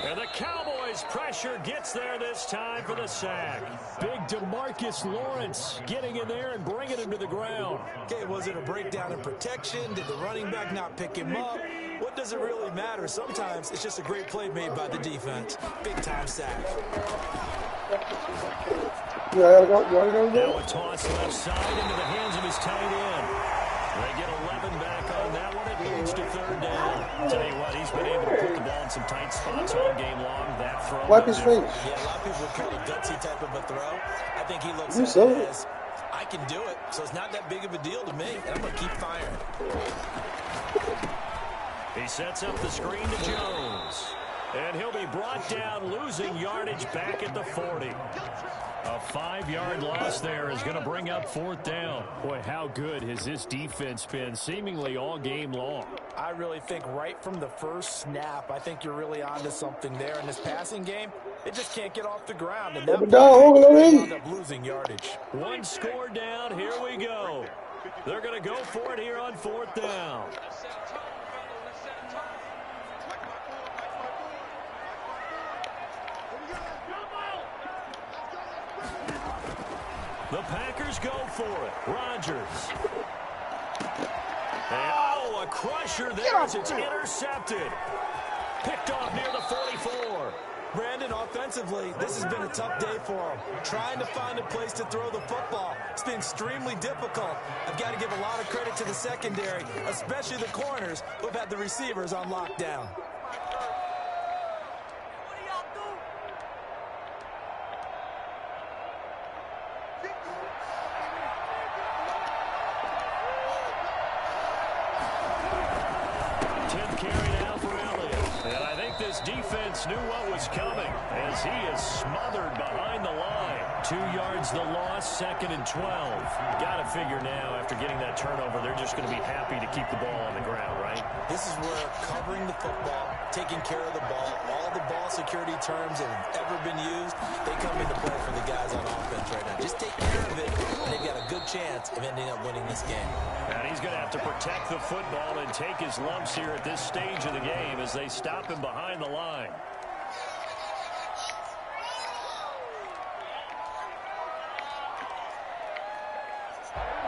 And the Cowboys' pressure gets there this time for the sack. Big DeMarcus Lawrence getting in there and bringing him to the ground. Okay, was it a breakdown in protection? Did the running back not pick him up? What does it really matter? Sometimes it's just a great play made by the defense. Big-time sack. Yeah, I gotta go. Now a toss left side into the hands of his tight end. They get 11 back on that one. It leads to 3rd down. I'll tell you what, he's been able to put the ball in some tight spots all game long. That throw. Wipe his face. Yeah, a lot of people would call it gutsy type of a throw. I think he looks at it as, I can do it, so it's not that big of a deal to me, and I'm going to keep firing. He sets up the screen to Jones. And he'll be brought down, losing yardage back at the 40. A 5-yard loss there is going to bring up 4th down. Boy, how good has this defense been seemingly all game long? I really think right from the first snap, I think you're really onto something there in this passing game. It just can't get off the ground. And that end up losing yardage. 1 score down. Here we go. They're going to go for it here on 4th down. The Packers go for it. Rodgers. And, a crusher there as it's intercepted. Picked off near the 44. Brandon, offensively, this has been a tough day for him. Trying to find a place to throw the football. It's been extremely difficult. I've got to give a lot of credit to the secondary, especially the corners who've had the receivers on lockdown. Defense knew what was coming as he is smothered behind the line. 2 yards the loss, 2nd and 12. Got to figure now after getting that turnover, they're just going to be happy to keep the ball on the ground, right? This is where covering the football, taking care of the ball. All the ball security terms that have ever been used, they come into play for the guys on offense right now. Just take care of it, and they've got a good chance of ending up winning this game. And he's going to have to protect the football and take his lumps here at this stage of the game as they stop him behind the line.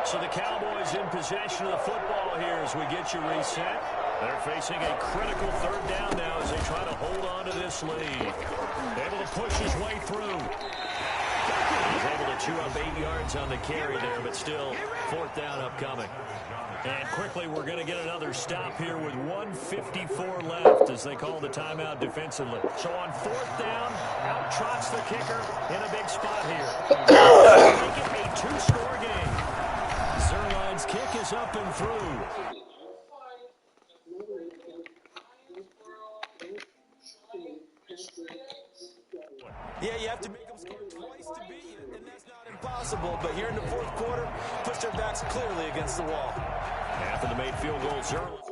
So the Cowboys in possession of the football here as we get you reset. They're facing a critical third down now as they try to hold on to this lead. Able to push his way through. He's able to chew up 8 yards on the carry there, but still fourth down upcoming. And quickly we're going to get another stop here with 1:54 left as they call the timeout defensively. So on fourth down, out trots the kicker in a big spot here. Make it a two-score game. Zerline's kick is up and through. Yeah, you have to make them score twice to beat you, and that's not impossible. But here in the fourth quarter, push their backs clearly against the wall. After the made field goal, Zerline.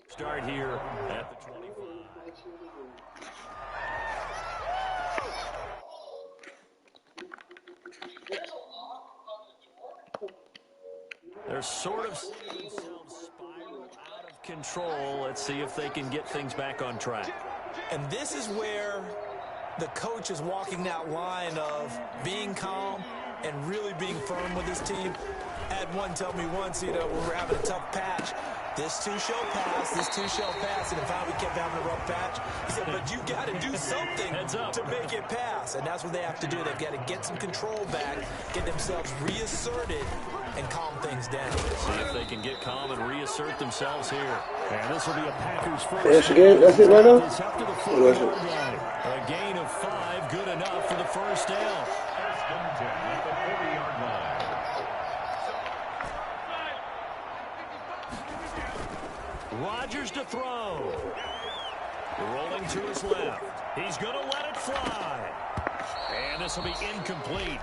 Start here at the 25. They're sort of seeing themselves spiral out of control. Let's see if they can get things back on track. And this is where the coach is walking that line of being calm and really being firm with his team. I had one tell me once, when we were having a tough patch, this too shall pass, this too shall pass, and finally we kept having a rough patch. He said, but you got to do something to make it pass, and that's what they have to do. They've got to get some control back, get themselves reasserted, and calm things down. See if they can get calm and reassert themselves here. And this will be a Packers first. That's the game. That's it right now? It's up to the 4-yard line. A gain of 5, good enough for the first down. First and 10 at the 40-yard line. Rodgers to throw. Rolling to his left. He's going to let it fly. And this will be incomplete.